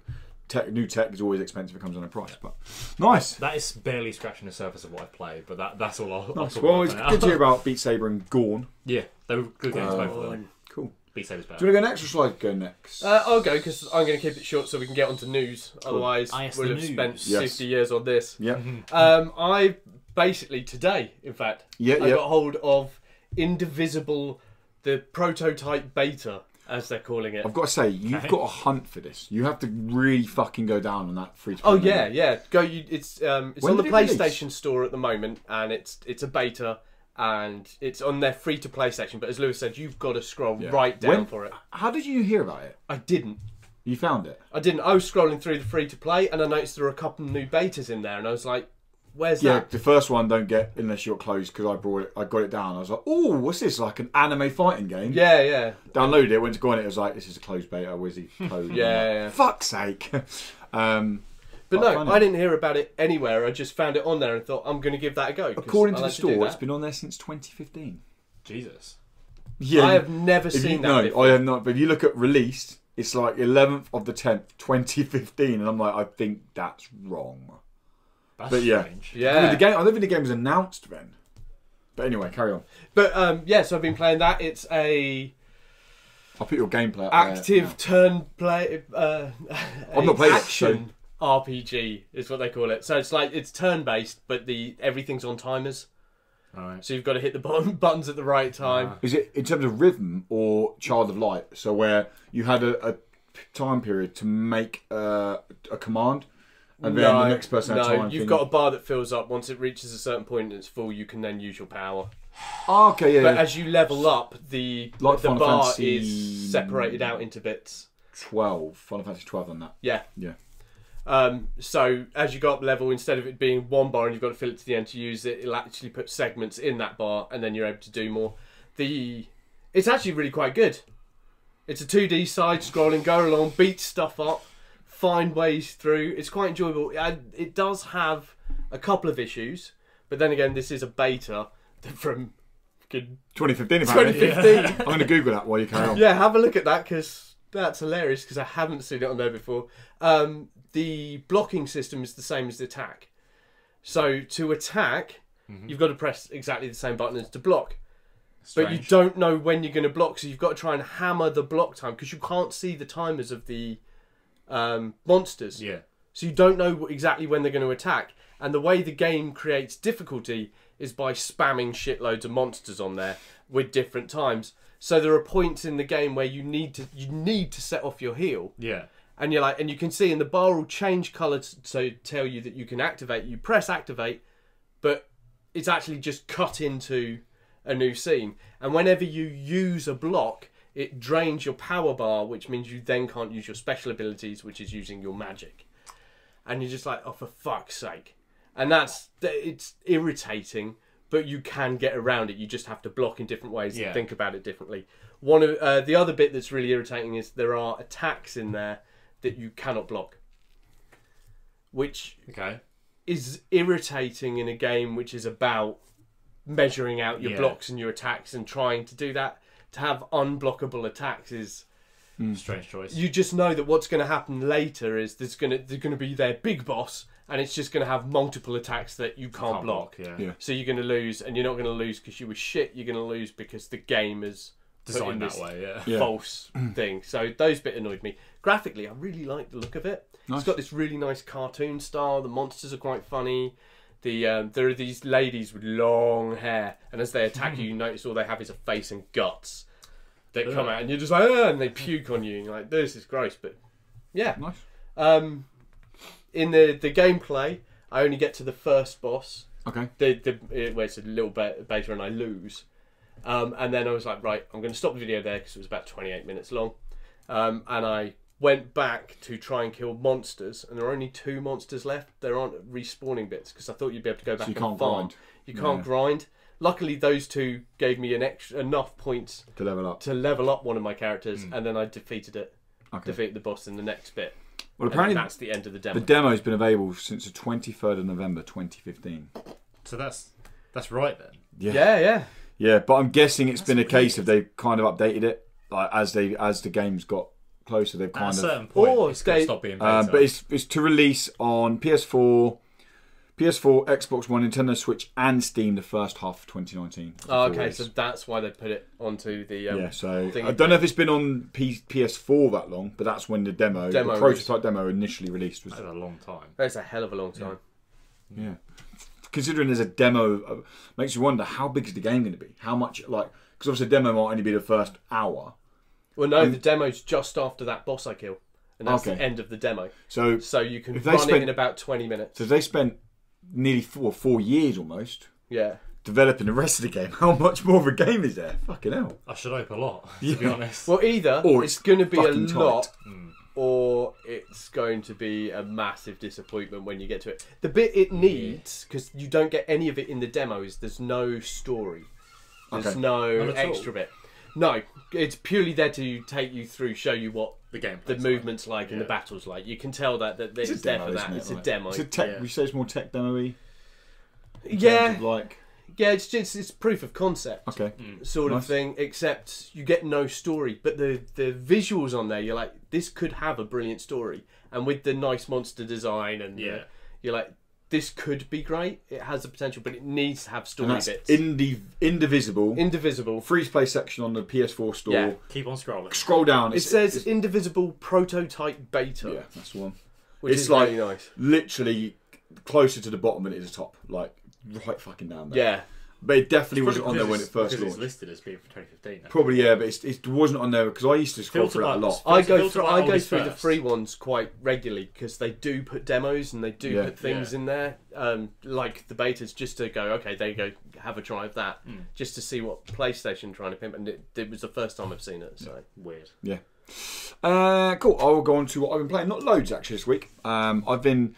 new tech is always expensive. It comes on a price, but nice. That is barely scratching the surface of what I've played, but that's all I'll Nice. talk Well, about it's for now. good to hear about Beat Saber and Gorn. Yeah, they were good games both of them. Cool. Beat Saber's Do better. you want to go next or shall I go next? I'll go because I'm going to keep it short so we can get on to news. Otherwise, yes, we'll the have news. spent Yes. 50 years on this. Yeah. I basically today, in fact, I got hold of Indivisible, the prototype beta, as they're calling it. I've got to say, you've got to hunt for this. You have to really fucking go down on that free. Oh yeah. Go. It's on the did it PlayStation release? Store at the moment, and it's a beta, and it's on their free to play section. But as Lewis said, you've got to scroll right down for it. How did you hear about it? I didn't. You found it? I didn't. I was scrolling through the free to play, and I noticed there were a couple of new betas in there, and I was like, "Where's that?" The first one don't get unless you're closed because I got it down. I was like, "Oh, what's this? Like an anime fighting game?" Yeah. Downloaded it, went to go on it. It was like, "This is a closed beta. Where's he closed?" Yeah. Fuck's sake. But no, funny. I didn't hear about it anywhere. I just found it on there and thought, I'm going to give that a go. 'cause According I to the like to do store, that. it's been on there since 2015. Jesus. Yeah, I have never seen that before. I have not. But if you look at released, it's like 11th of the 10th, 2015, and I'm like, I think that's wrong. That's But yeah. strange. I Yeah. mean, I don't think the game was announced then. But anyway, carry on. But so I've been playing that. It's a I'll put your gameplay up active turn play. I've not played it, action RPG is what they call it. So it's turn based, but everything's on timers. Alright. So you've got to hit the buttons at the right time. Is it in terms of rhythm or Child of Light? So where you had a time period to make a command, and then the next person had time. You've got a bar that fills up. Once it reaches a certain point and it's full, you can then use your power. Oh, okay, yeah. But as you level up, the Final bar Fantasy is separated out into bits. 12, Final Fantasy 12 on that. Yeah. Yeah. So as you go up level, instead of it being one bar and you've got to fill it to the end to use it, it'll actually put segments in that bar, and then you're able to do more. It's actually really quite good. It's a 2D side scrolling, go along, beat stuff up, find ways through. It's quite enjoyable. It does have a couple of issues, but then again, this is a beta from 2015, apparently. 2015. I'm going to Google that while you carry on. Yeah, have a look at that because that's hilarious because I haven't seen it on there before. The blocking system is the same as the attack. So to attack, you've got to press exactly the same button as to block. Strange. But you don't know when you're going to block, so you've got to try and hammer the block time because you can't see the timers of the monsters. Yeah. So you don't know exactly when they're going to attack. And the way the game creates difficulty is by spamming shitloads of monsters on there with different times. So there are points in the game where you need to set off your heal. Yeah. And you're like, and you can see, and the bar will change colour to tell you that you can activate. You press activate, but it's actually just cut into a new scene. And whenever you use a block, it drains your power bar, which means you then can't use your special abilities, which is using your magic. And you're just like, oh, for fuck's sake. And it's irritating, but you can get around it. You just have to block in different ways and think about it differently. One of the other bit that's really irritating is there are attacks in there that you cannot block, which is irritating in a game which is about measuring out your blocks and your attacks and trying to do that. To have unblockable attacks is strange choice. You just know that what's going to happen later is they're going to be their big boss, and it's just going to have multiple attacks that you can't block. Yeah. So you're going to lose, and you're not going to lose because you were shit. You're going to lose because the game has designed in that way. Yeah. false thing. So those bit annoyed me. Graphically, I really like the look of it. Nice. It's got this really nice cartoon style. The monsters are quite funny. There are these ladies with long hair, and as they attack you notice all they have is a face and guts that come out, and you're just like, and they puke on you, and you're like, this is gross. But yeah, Nice. In the gameplay, I only get to the first boss. Okay. Where it's a little bit beta, and I lose. And then I was like, right, I'm going to stop the video there because it was about 28 minutes long. And I went back to try and kill monsters, and there are only 2 monsters left. There aren't respawning bits because I thought you'd be able to go back So you and can't farm. grind. You can't grind. Luckily, those 2 gave me enough points To level up. to level up one of my characters, and then I defeated it. Okay. Defeated the boss in the next bit. Well, And apparently that's the end of the demo. the demo's been available since the 23rd of November 2015. So that's right then. Yeah. Yeah, but I'm guessing it's been a case of they've kind of updated it, like as the games got closer. They've At kind a of. certain point, Or it's going they- to stop being beta. But it's to release on PS4, Xbox One, Nintendo Switch, and Steam the first half of 2019. Oh, okay, so that's why they put it onto the yeah, so thing. I don't know if it's been on PS4 that long, but that's when the the prototype demo initially released. Was That's a long time. That's a hell of a long time. yeah. Considering there's a demo, makes you wonder how big is the game going to be? How much, like, because obviously the demo might only be the first hour. Well, no, the demo's just after that boss I kill, and that's Okay. the end of the demo. So you can if they run it spent- in about 20 minutes. So they spent nearly 4 years almost Yeah. developing the rest of the game. How much more of a game is there? Fucking hell. I should hope a lot, to be honest. Well, either Or it's it's going to be a fucking lot, tight. or it's going to be a massive disappointment when you get to it. The bit it needs, because you don't get any of it in the demo, is there's no story. There's Okay. no Not at all. extra bit. No, it's purely there to take you through, show you what The gameplay. the movement's like and the battle's like. You can tell that it's, a there demo, for isn't that. it? It's a Like, demo. It's a tech. Yeah. We say it's more tech demo-y. Yeah, Like, yeah. It's proof of concept. okay. Sort of Nice. thing, except you get no story. But the visuals on there, you're like, this could have a brilliant story. And with the nice monster design, and Yeah. you're like, this could be great. It has the potential, but it needs to have And story that's bits. Indivisible. Indivisible. Free to play section on the PS4 store. Yeah. Keep on scrolling. Scroll down. It says Indivisible Prototype Beta, yeah, that's the one. which it's is like really nice. literally closer to the bottom than it is the top. Like right fucking down there. Yeah. But it definitely wasn't Probably on there when it because first because launched. it's listed as being from 2015. Now. Probably yeah, but it wasn't on there because I used to scroll Filter through that a buttons. lot. I go Filter through. by I go oldest through the first. free ones quite regularly because they do put demos and they do Yeah. put things in there, like the betas, just to go. Okay, there you go. Have a try of that, just to see what PlayStation trying to pimp. And it was the first time I've seen it. So Weird. Yeah. Cool. I will go on to what I've been playing. Not loads actually this week. I've been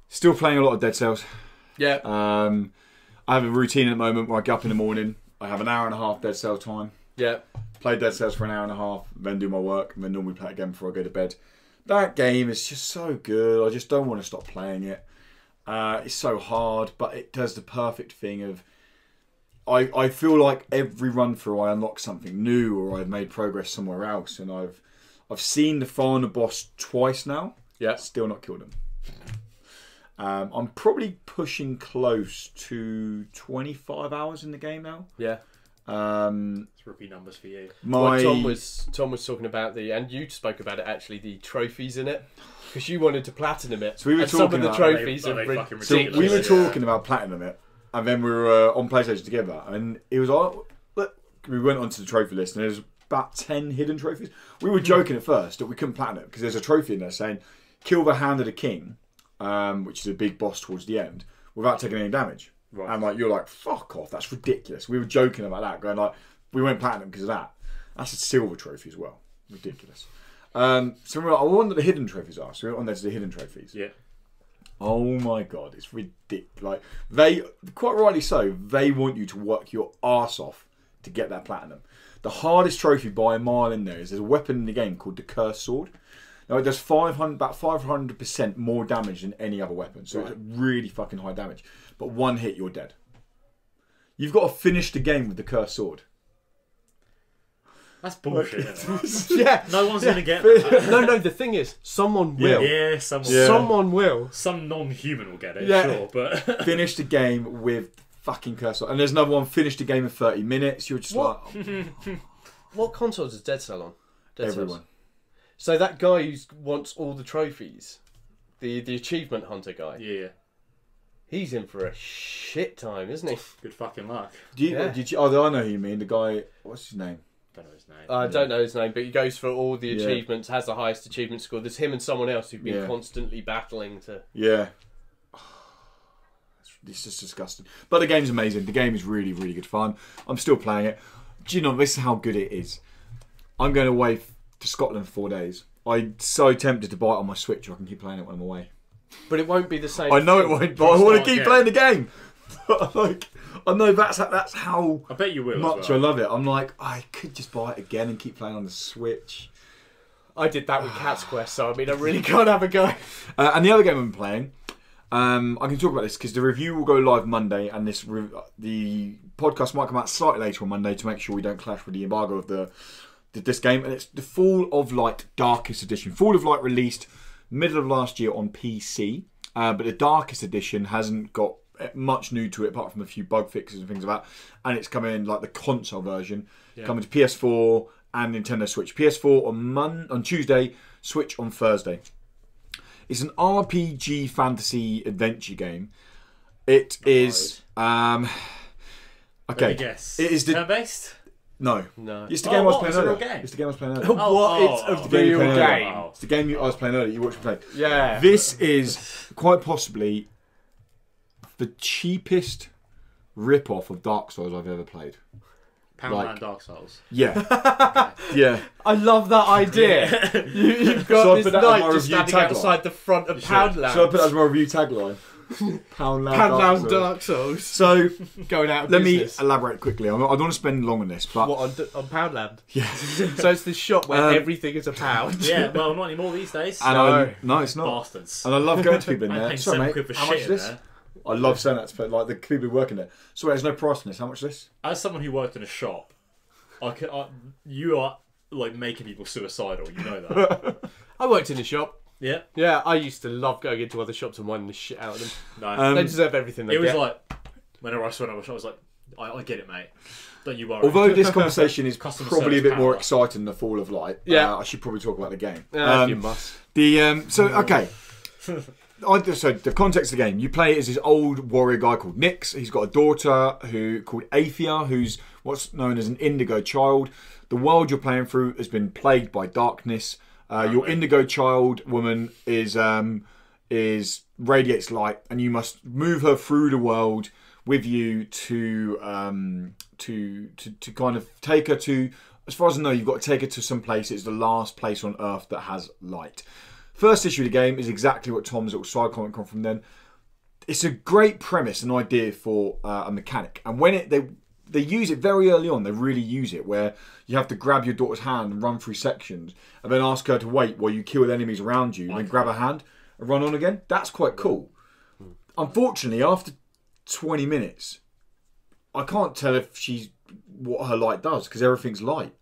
still playing a lot of Dead Cells. yeah, I have a routine at the moment where I get up in the morning. I have an hour and a half Dead Cells time. yeah. Play Dead Cells for an hour and a half, then do my work, and then normally play it again before I go to bed. That game is just so good. I just don't want to stop playing it. It's so hard, but it does the perfect thing of I feel like every run through I unlock something new or I've made progress somewhere else, and I've seen the final boss twice now. Yeah. Still not killed him. I'm probably pushing close to 25 hours in the game now. Yeah. It's rookie numbers for you. Well, Tom was talking about and you spoke about it actually, the trophies in it, because you wanted to platinum it. So we were and some of talking the about- trophies Are are they fucking So ridiculous? we were Yeah. talking about platinum it, and then we were on PlayStation together, and it was all. We went onto the trophy list, and there's about 10 hidden trophies. We were joking at first that we couldn't platinum it because there's a trophy in there saying "Kill the Hand of the King," which is a big boss towards the end, without taking any damage. Right. And like you're like, fuck off, that's ridiculous. We were joking about that, going like, we went platinum because of that. That's a silver trophy as well. Ridiculous. So we were like, I wonder what the hidden trophies are. So we went on there to the hidden trophies. Yeah. Oh my god, it's ridiculous. Like they, quite rightly so, they want you to work your arse off to get that platinum. The hardest trophy by a mile in there is there's a weapon in the game called the Cursed Sword. Now it does about 500% more damage than any other weapon, so it's really fucking high damage. But one hit, you're dead. You've got to finish the game with the Cursed Sword. That's bullshit. Isn't it? yeah. No one's going to get that. No. The thing is, someone will. Yeah, Yeah. Someone will. some non-human will get it, Yeah. sure, but Finish the game with fucking Cursed Sword. And there's another one, finish the game in 30 minutes. You're just What? like, What consoles is Dead Cell on? Dead Cells. Everyone. So that guy who wants all the trophies, the achievement hunter guy, Yeah. he's in for a shit time, isn't he? Good fucking luck. Oh, I know who you mean. The guy. What's his name? Don't know his name. I don't know his name, but he goes for all the Yeah. achievements, has the highest achievement score. There's him and someone else who've been Yeah. constantly battling to... Yeah. It's just disgusting. But the game's amazing. The game is really, really good fun. I'm still playing it. Do you know, this is how good it is. I'm going away to Scotland for 4 days. I'm so tempted to buy it on my Switch so I can keep playing it when I'm away. But it won't be the same. I know it won't, but I want to keep again. playing the game. Like, I know that's how I bet you will. much as well. I love it. I'm like, I could just buy it again and keep playing on the Switch. I did that with Cat's Quest, so I mean, I really can't have a go. And the other game I'm playing, I can talk about this because the review will go live Monday, and the podcast might come out slightly later on Monday to make sure we don't clash with the embargo of this game. And it's the Fall of Light Darkest Edition. Fall of Light released middle of last year on PC, but the Darkest Edition hasn't got much new to it apart from a few bug fixes and things like that. And it's coming in like the console version, coming to PS4 and Nintendo Switch. PS4 on Tuesday, Switch on Thursday. It's an RPG fantasy adventure game. It is okay. Let me guess. It is the turn-based? no. No. It's the game I was what? playing It's a real earlier. game? It's the game I was playing earlier. What? It's a real game. game. It's the game I was playing earlier. You watched me play. Yeah. This is quite possibly the cheapest rip-off of Dark Souls I've ever played. Poundland Dark Souls. Yeah. Yeah. I love that idea. You've got So I this put that on knight my just review standing tagline. outside the front of Poundland. So I put that as my review tagline. Poundland Poundland Dark Souls. Dark Souls. So Going out of let me business. elaborate quickly. I don't want to spend long on this, but What, on Poundland? yeah. So it's this shop where everything is a pound. Yeah, well, not anymore these days. And no, it's not. Bastards. And I love going to people in I'm there. paying Sorry, mate. £7 for How much shit is in this? there. I love saying that to like the people who work in there. Sorry, there's no price on this. How much is this? As someone who worked in a shop, you are like making people suicidal. You know that. I worked in a shop. Yeah. Yeah, I used to love going into other shops and winding the shit out of them. No. They deserve everything they it was get. like whenever I saw another shop, I was like, I get it, mate. Don't you worry. Although this conversation is Customer probably a service bit more power. exciting than the Fall of Light, Yeah. I should probably talk about the game. You must. Okay. So the context of the game, you play as this old warrior guy called Nyx. He's got a daughter called Aethia, who's what's known as an indigo child. The world you're playing through has been plagued by darkness. Your indigo child woman is radiates light, and you must move her through the world with you to kind of take her to. As far as I know, you've got to take her to some place. It's the last place on Earth that has light. First issue of the game is exactly what Tom's little side comment come from. Then it's a great premise, an idea for a mechanic, and when they use it very early on. They really use it where you have to grab your daughter's hand and run through sections, and then ask her to wait while you kill the enemies around you, and then grab her hand and run on again. That's quite cool. Unfortunately, after 20 minutes, I can't tell if what her light does because everything's light.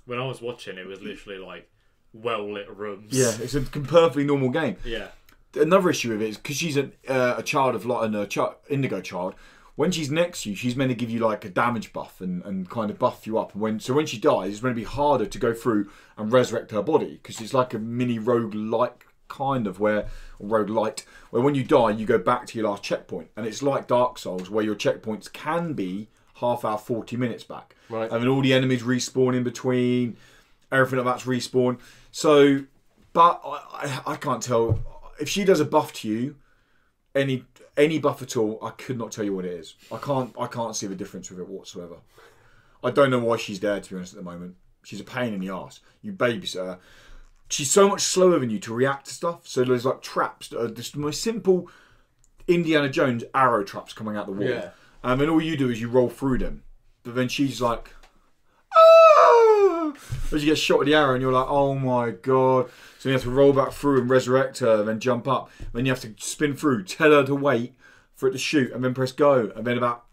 When I was watching, it was literally like well lit rooms. Yeah, it's a perfectly normal game. Yeah. Another issue with it is because she's a child of light and indigo child. When she's next to you, she's meant to give you like a damage buff and kind of buff you up. When she dies, it's going to be harder to go through and resurrect her body because it's like a mini roguelike kind of roguelite where when you die, you go back to your last checkpoint, and it's like Dark Souls where your checkpoints can be half hour, 40 minutes back, Right. and then all the enemies respawn in between. Everything like that's respawn. So, but I can't tell if she does a buff to you, any buff at all. I could not tell you what it is. I can't see the difference with it whatsoever. I don't know why she's there, to be honest, at the moment. She's a pain in the arse. You babysit her. She's so much slower than you to react to stuff. So there's like traps that are just the most simple Indiana Jones arrow traps coming out the wall. Yeah. And then all you do is you roll through them. But then she's like, oh! As you get shot with the arrow and you're like, oh my god. So you have to roll back through and resurrect her, then jump up. Then you have to spin through, tell her to wait for it to shoot, and then press go. And then about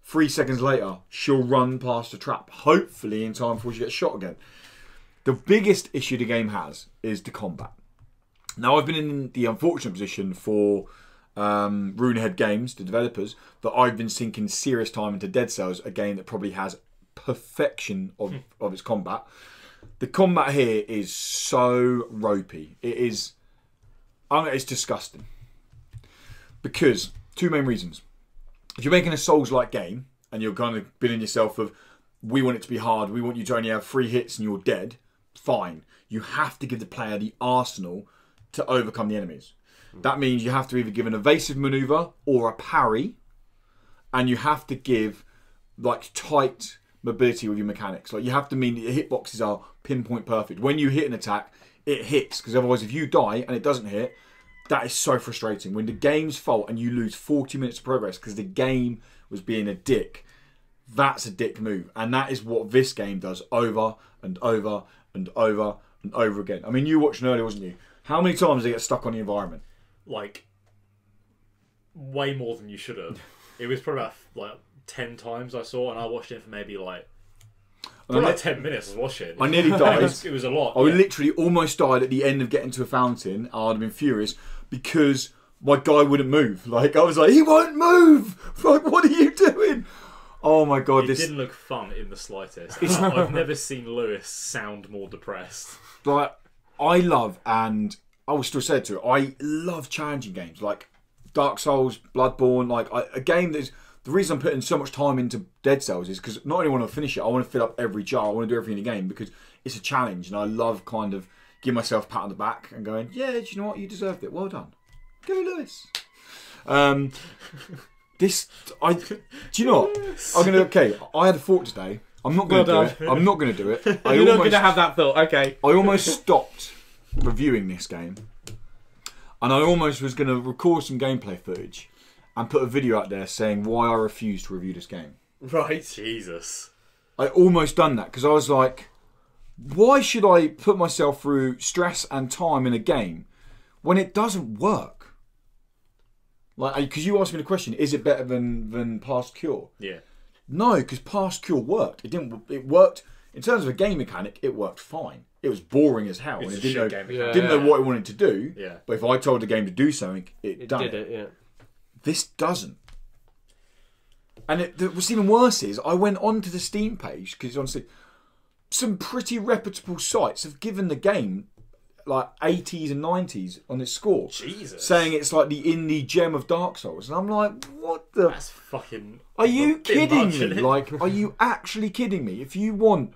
3 seconds later, she'll run past the trap, hopefully in time before she gets shot again. The biggest issue the game has is the combat. Now, I've been in the unfortunate position for Runehead Games, the developers, that I've been sinking serious time into Dead Cells, a game that probably has perfection of its combat. The combat here is so ropey. It's disgusting. Because, two main reasons. If you're making a Souls-like game, and you're kind of bidding yourself of, we want it to be hard, we want you to only have 3 hits and you're dead, fine. You have to give the player the arsenal to overcome the enemies. That means you have to either give an evasive maneuver or a parry, and you have to give like tight mobility with your mechanics. Like you have to mean that your hitboxes are pinpoint perfect. When you hit an attack, it hits, because otherwise if you die and it doesn't hit, that is so frustrating. When the game's fault and you lose 40 minutes of progress because the game was being a dick, that's a dick move. And that is what this game does over and over and over and over again. I mean, you watched earlier, wasn't you? How many times did they get stuck on the environment? Like, way more than you should have. It was probably about like 10 times I saw, and I watched it for maybe like 10 minutes. I was watching. I nearly died. It was a lot. I literally almost died at the end of getting to a fountain. I'd have been furious because my guy wouldn't move. Like I was like, he won't move. Like, what are you doing? Oh my god! It didn't look fun in the slightest. I've never seen Lewis sound more depressed. Like I love, and I will still say it to it, I love challenging games like Dark Souls, Bloodborne. Like a game that's the reason I'm putting so much time into Dead Cells is because not only want to finish it, I want to fill up every jar. I want to do everything in the game because it's a challenge, and I love kind of giving myself a pat on the back and going, yeah, do you know what? You deserved it. Well done. Go Lewis. Do you know what? I had a thought today. I'm not going to do it. I'm not going to do it. You're not going to have that thought. Okay. I almost stopped reviewing this game, and I almost was going to record some gameplay footage and put a video out there saying why I refuse to review this game. Right. Jesus. I almost done that because I was like, why should I put myself through stress and time in a game when it doesn't work? Like, because you asked me the question, is it better than Past Cure? Yeah. No, because Past Cure worked. It worked in terms of a game mechanic. It worked fine. It was boring as hell, and it didn't know what it wanted to do. Yeah. But if I told the game to do something, it done did it. Yeah. This doesn't. And what's even worse is I went onto the Steam page because honestly, some pretty reputable sites have given the game like 80s and 90s on its score. Jesus. Saying it's like the indie gem of Dark Souls. And I'm like, what the... That's fucking... Are you kidding me? Like, are you actually kidding me? If you want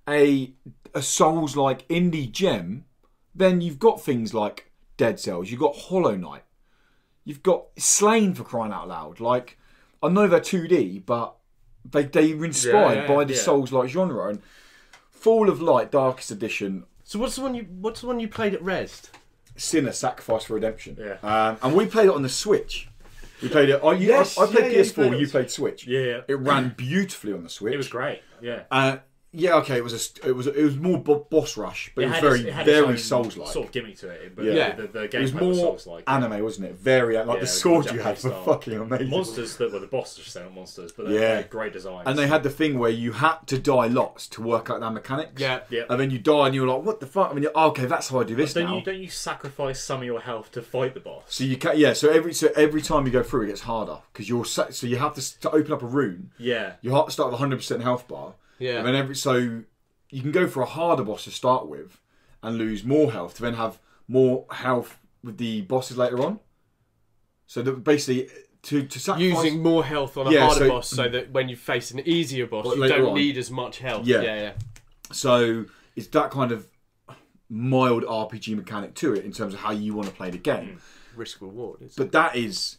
a Souls-like indie gem, then you've got things like Dead Cells. You've got Hollow Knight. You've got Slain, for crying out loud. Like, I know they're 2D, but they were inspired by the Souls-like genre. And Fall of Light Darkest Edition... So what's the one you played at Rest? Sinner, Sacrifice for Redemption. Yeah. And we played it on the Switch. We played it. I played PS4. You played Switch. Yeah. It ran beautifully on the Switch. It was great. Yeah. Okay. It was more boss rush, but it was very Souls-like. Sort of gimmick to it. But the game was more Souls-like. anime, wasn't it? Very like the sword you had were fucking amazing. Monsters that were the bosses sound monsters, but they had great designs. And they had the thing where you had to die lots to work out their mechanics. Yeah. And then you die and you're like, what the fuck? I mean, okay, that's how I do this now. Don't you sacrifice some of your health to fight the boss? So you can, so every time you go through, it gets harder because you have to open up a rune. Yeah. You have to start with 100% health bar. Yeah. And then you can go for a harder boss to start with and lose more health to then have more health with the bosses later on. So that basically to sacrifice... Using more health on a harder boss so that when you face an easier boss, you don't need as much health. Yeah. So it's that kind of mild RPG mechanic to it in terms of how you want to play the game. Risk reward. But that was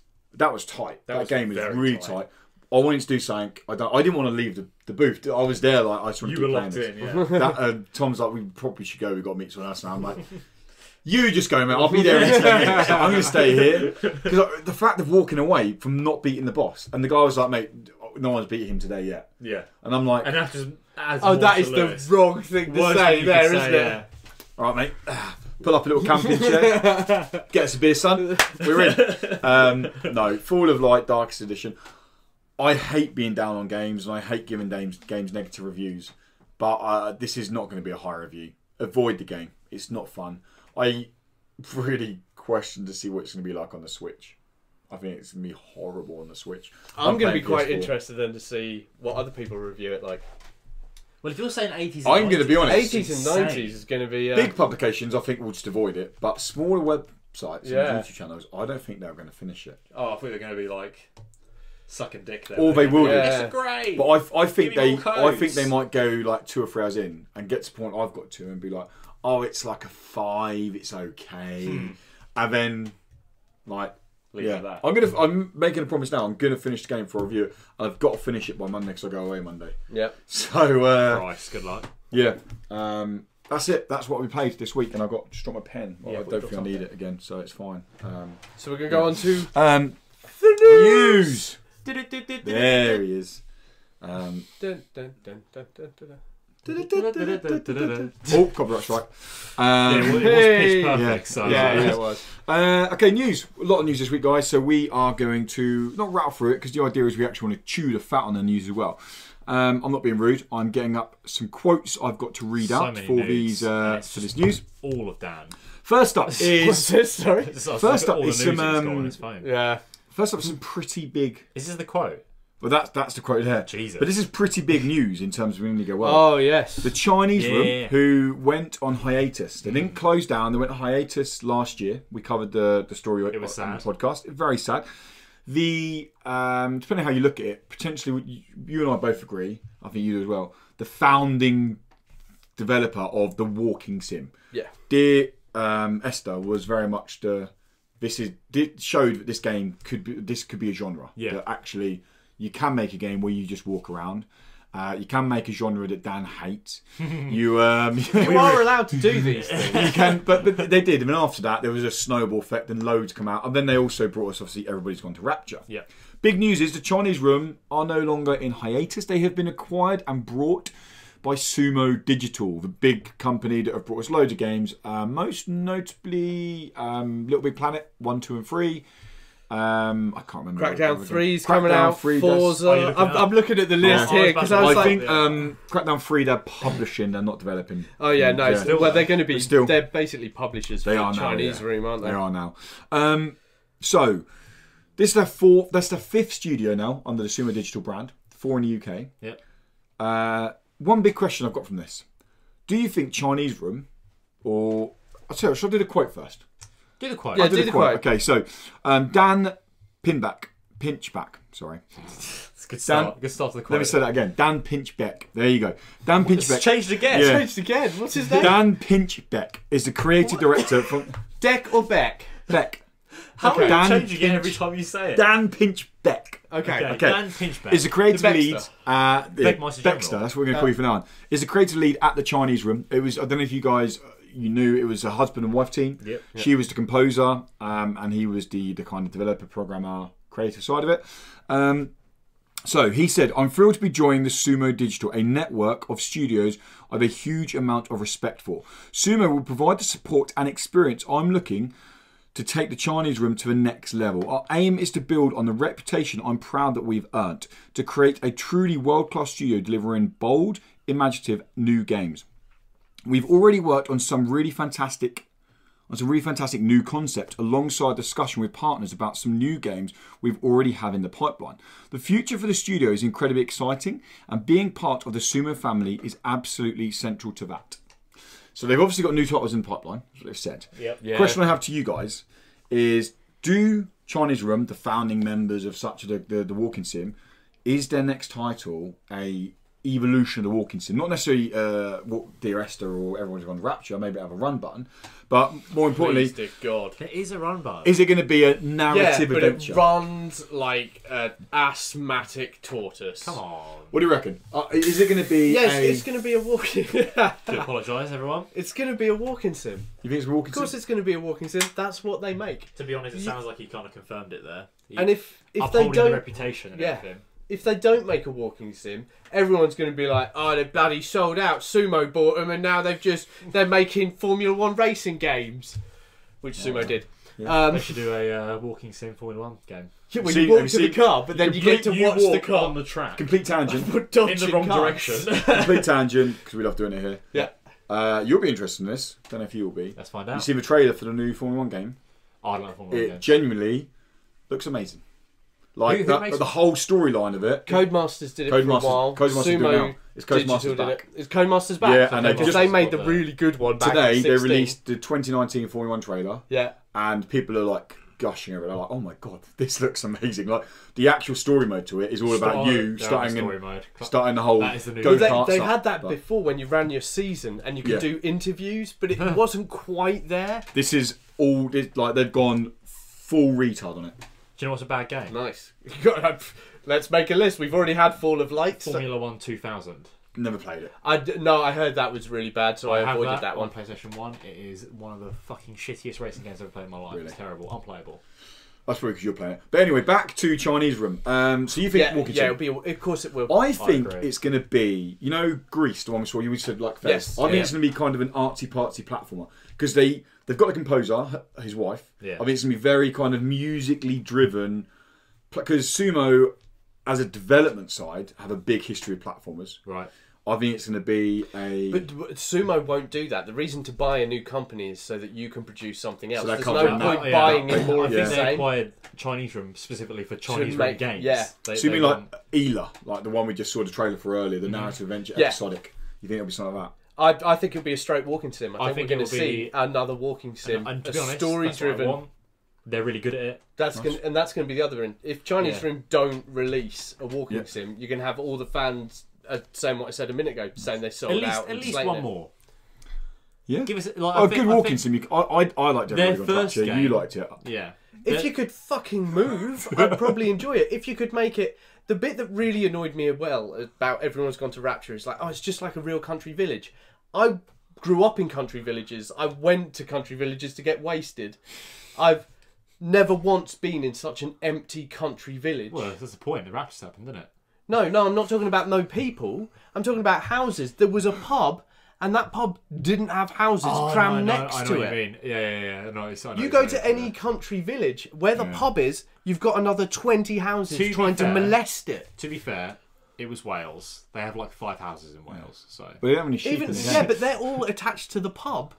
tight. That game was really tight. I wanted to do something. I didn't want to leave the booth. I was there. Like I just wanted to keep playing this. You were locked in. Yeah. Tom's like, we probably should go. We've got to meet someone else. And I'm like, you just go, mate. I'll be there in 10 minutes. I'm going to stay here because the fact of walking away from not beating the boss, and the guy was like, mate, no one's beaten him today yet. Yeah. And I'm like, and that just adds that is the wrong thing to say there, isn't it? Yeah. All right, mate. Pull up a little camping chair. Get us a beer, son. We're in. No, Fall of Light, Darkest Edition. I hate being down on games, and I hate giving games negative reviews. But this is not going to be a high review. Avoid the game. It's not fun. I really question to see what it's going to be like on the Switch. I think it's going to be horrible on the Switch. I'm going to be quite interested then to see what other people review it like. Well, if you're saying 80s and I'm going to be honest. 80s and 90s is going to be... Big publications, I think, will just avoid it. But smaller websites and YouTube channels, I don't think they're going to finish it. Oh, I thought they're going to be like sucking dick there. Or they will do. It's great. But I think they might go like 2 or 3 hours in and get to the point I've got to and be like, oh, it's like a 5, it's okay. And then, like... That. I'm making a promise now. I'm gonna finish the game for a review, and I've got to finish it by Monday because I go away Monday. Yep. So Christ, good luck. Yeah. That's it. That's what we played this week, and I got just dropped my pen. Well, Yeah, I don't think I need it again, so it's fine. So we're gonna go on to the news. There he is. Dun, dun, dun, dun, dun, dun, dun. Oh, copyright strike. It was pitch perfect. Yeah. So Yeah, it was. Okay, news. A lot of news this week, guys. So we are going to not rattle through it because the idea is we actually want to chew the fat on the news as well. I'm not being rude. I'm getting up some quotes I've got to read out for these for this news. All of Dan. First up is What's this? Sorry. First up is some Yeah. First up, some pretty big. Is this the quote? Well, that's the quote there. Jesus. But this is pretty big news in terms of when you go well. Oh yes. The Chinese room, who went on hiatus. They didn't close down. They went on hiatus last year. We covered the story on the podcast. Very sad. The depending on how you look at it, potentially you and I both agree. I think you do as well. The founding developer of the walking sim. Yeah. Dear Esther was very much showed that this game could be a genre. Yeah. That actually you can make a game where you just walk around. You can make a genre that Dan hates. You are allowed to do these things. You can, but they did. And after that, there was a snowball effect, and loads come out. And then they also brought us, obviously, Everybody's Gone to Rapture. Yeah. Big news is the Chinese room are no longer in hiatus. They have been acquired and brought by Sumo Digital, the big company that have brought us loads of games. Most notably, Little Big Planet 1, 2, and 3. I can't remember. Crackdown 3's coming out. Forza. I'm looking at the list here because I think Crackdown 3 they're publishing, they're not developing. Oh yeah, no. Yeah. Well, they're going to be. They're basically publishers for the Chinese room, aren't they? They are now. So this is their fourth. That's their fifth studio now under the Sumo Digital brand. 4 in the UK. Yep. One big question I've got from this: do you think Chinese room, or I'll tell you, should I do the quote first? Do the quote. Yeah, I'll do the quote. Okay, so Dan Pinchback. Sorry. It's a good start. Good start to the quote. Let me say that again. Dan Pinchbeck. There you go. Dan Pinchbeck. It's changed again. Yeah. Changed again. What's his name? Dan Pinchbeck is the creative director from Deck or Beck? Beck. How are you Dan changing it every time you say it? Dan Pinchbeck. Okay. Dan Pinchback. Is the creative The lead Beckster. Beckster, that's what we're going to call you from now on. Is the creative lead at the Chinese room. It was, I don't know if you guys you knew, it was a husband and wife team. Yep. She was the composer, and he was the kind of developer, programmer, creative side of it. So he said, I'm thrilled to be joining the Sumo Digital, a network of studios I have a huge amount of respect for. Sumo will provide the support and experience I'm looking to take the Chinese room to the next level. Our aim is to build on the reputation I'm proud that we've earned, to create a truly world-class studio delivering bold, imaginative new games. We've already worked on some really fantastic new concept alongside discussion with partners about some new games we've already have in the pipeline. The future for the studio is incredibly exciting, and being part of the Sumo family is absolutely central to that. So they've obviously got new titles in the pipeline, that's what they've said. Yep. The question I have to you guys is, do Chinese Room, the founding members of such the walking sim, is their next title a evolution of the walking sim? Not necessarily Dear Esther or Everyone's Gone to Rapture, maybe have a run button, but more importantly, Please, dear God. There is a run bar. is it going to be a narrative but adventure? it runs like an asthmatic tortoise. Come on. What do you reckon? Is it going to be Yes, it's going to be a walking... Do apologise, everyone. It's going to be a walking sim. You think it's a walking Of course sim? it's going to be a walking sim. That's what they make. To be honest, it sounds like he kind of confirmed it there. And if they upholding don't... the reputation and everything. If they don't make a walking sim, everyone's going to be like, "Oh, they bloody sold out. Sumo bought them, and now they're making Formula One racing games," which Sumo did. Yeah. They should do a walking sim Formula 1 game. Yeah, well, you walk to the car, but then you get to watch the car on the track Complete tangent. in the wrong direction. Complete tangent, because we love doing it here. Yeah. You'll be interested in this. Don't know if you will be. Let's find You out. see the trailer for the new Formula 1 game? I like Formula 1 It game. genuinely looks amazing. Like the whole storyline of it. Codemasters did it for a while. Codemasters do it now. It's Codemasters back. It's Codemasters back. Yeah, and they made the really good one back today. in 2016. They released the 2019 Formula 1 trailer. Yeah, and people are like gushing over it. They're like, "Oh my god, this looks amazing!" Like the actual story mode to it is all about you starting the whole go-kart. They had that before when you ran your season and you could do interviews, but it wasn't quite there. This is all like they've gone full retard on it. Do you know what's a bad game? Nice. Let's make a list. We've already had Fall of Light. Formula 1 2000. Never played it. I heard that was really bad, so I avoided that one. On PlayStation 1, it is one of the fucking shittiest racing games I've ever played in my life. Really? It's terrible. Unplayable. That's probably because you're playing it. But anyway, back to Chinese Room. So you think Walking Sim? Yeah, it'll be, of course it will. I think it's going to be, you know, Greece, the one we saw, you said like Fez. Yes. I think it's going to be kind of an artsy-partsy platformer. Because they've got the composer, his wife. Yeah. I think it's going to be very kind of musically driven. Because Sumo, as a development side, have a big history of platformers. Right. I think it's going to be a... But Sumo won't do that. The reason to buy a new company is so that you can produce something else. So There's no point buying in more of the I think same. they acquired Chinese Room specifically for Chinese Room games. Yeah. So you mean like Ela, like the one we just saw the trailer for earlier, the narrative adventure episodic. You think it'll be something like that? I think it'll be a straight walking sim. I think we're going to see another walking sim. And to be honest, story-driven. They're really good at it. That's going to be the other end. If Chinese Room don't release a walking sim, you're going to have all the fans saying what I said a minute ago, saying they sold out. At least one more. Yeah. Give us like good walking sim. I liked it. Their first game. You liked it. Yeah. If you could fucking move, I'd probably enjoy it. If you could make it. The bit that really annoyed me about Everyone's Gone to Rapture is like, it's just like a real country village. I grew up in country villages. I went to country villages to get wasted. I've never once been in such an empty country village. Well, that's the point. The Raptures happened, didn't it? No, I'm not talking about no people. I'm talking about houses. There was a pub, and that pub didn't have houses crammed next to it. I know what you mean. Yeah. No, you go to any country village where the pub is, you've got another 20 houses trying to molest it. To be fair, it was Wales. They have like 5 houses in Wales, so. But they don't have any sheep in the but they're all attached to the pub.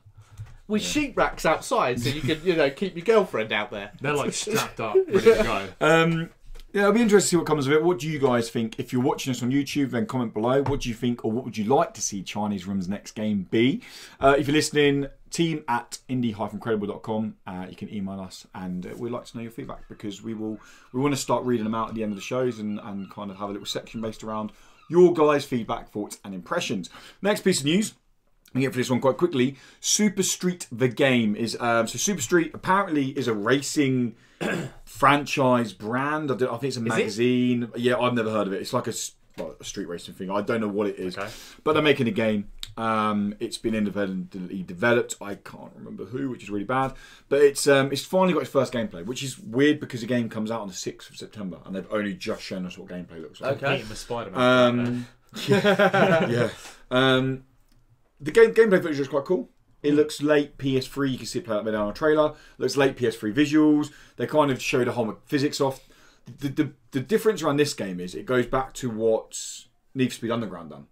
With sheep racks outside, so you can, keep your girlfriend out there. They're like strapped up, ready to go. Yeah, it'll be interesting to see what comes of it. What do you guys think? If you're watching us on YouTube, then comment below. What do you think, or what would you like to see Chinese Room's next game be? If you're listening, team@indie-credible.com. You can email us, and we'd like to know your feedback because we want to start reading them out at the end of the shows and kind of have a little section based around your guys' feedback, thoughts, and impressions. Next piece of news. I get for this one quite quickly. Super Street the game is so Super Street apparently is a racing franchise brand. I think it's a magazine. Yeah, I've never heard of it. It's like a street racing thing. I don't know what it is, but they're making a game. It's been independently developed. I can't remember who, which is really bad. But it's finally got its first gameplay, which is weird because the game comes out on the 6th of September, and they've only just shown us what gameplay looks like. Okay, with Spider-Man. Yeah. The gameplay footage is quite cool. It looks late PS3. You can see it play out there on a trailer. Looks late PS3 visuals. They kind of show the whole physics off. The difference around this game is it goes back to what Need for Speed Underground done.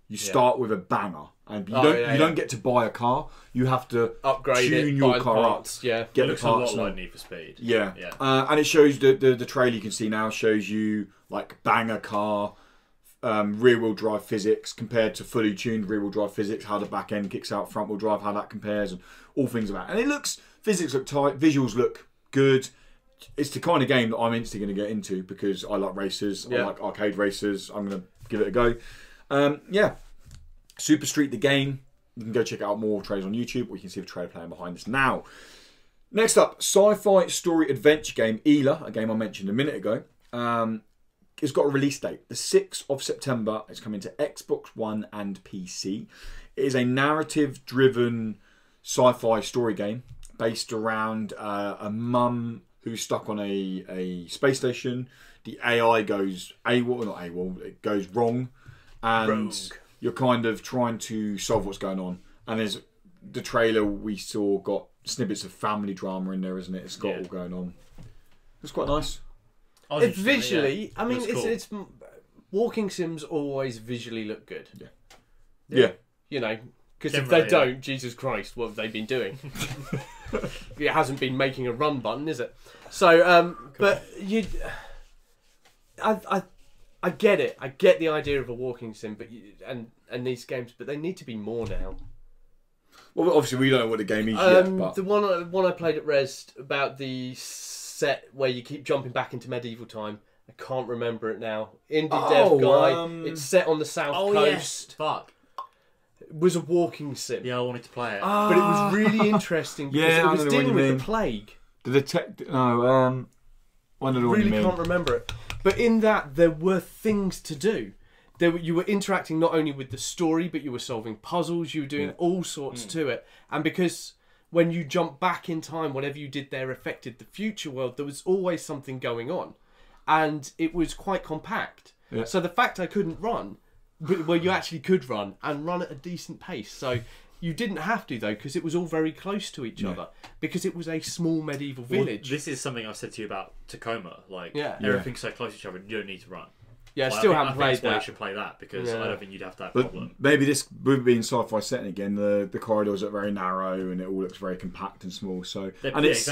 You start with a banger, and you don't get to buy a car. You have to upgrade tune your car up. Yeah, get the parts. A lot like Need for Speed. Yeah. And it shows the trailer you can see now shows you like banger car. Rear-wheel drive physics compared to fully tuned rear-wheel drive physics, how the back end kicks out front-wheel drive, how that compares, and all things about it. And physics look tight, visuals look good. It's the kind of game that I'm instantly going to get into because I like racers, I like arcade racers. I'm going to give it a go. Super Street the game. You can go check out more trailers on YouTube, or you can see the trailer playing behind us now. Next up, sci-fi story adventure game Ela, a game I mentioned a minute ago. It's got a release date, the 6th of September. It's coming to Xbox One and PC. It is a narrative-driven sci-fi story game based around a mum who's stuck on a space station. The AI goes it goes wrong, and you're kind of trying to solve what's going on. And there's the trailer we saw got snippets of family drama in there, isn't it? It's got all going on. It's quite nice. It's visually, I mean, it's walking sims always visually look good. Yeah. You know, because if they don't, Jesus Christ, what have they been doing? It hasn't been making a run button, is it? So, but I get it. I get the idea of a walking sim, but and these games, but they need to be more now. Well, obviously we don't know what the game is yet. But... The one I played at Res about the set where you keep jumping back into medieval time. I can't remember it now. Indie dev guy. It's set on the south coast. Yes. Fuck. It was a walking sim. Yeah, I wanted to play it. But it was really interesting because it was dealing with the plague. The detective. No. I don't know what you mean. Really can't remember it. But in that, there were things to do. You were interacting not only with the story, but you were solving puzzles. You were doing all sorts to it. And because when you jump back in time, whatever you did there affected the future world, there was always something going on. And it was quite compact. Yeah. So the fact I couldn't run, well, you actually could run and run at a decent pace. So you didn't have to, though, because it was all very close to each other. Because it was a small medieval village. This is something I said to you about Tacoma. Like, everything's so close to each other, you don't need to run. Yeah, I still haven't played that. You should play that because I don't think you'd have that problem. Maybe this would be in sci-fi setting again. The corridors are very narrow and it all looks very compact and small. So it's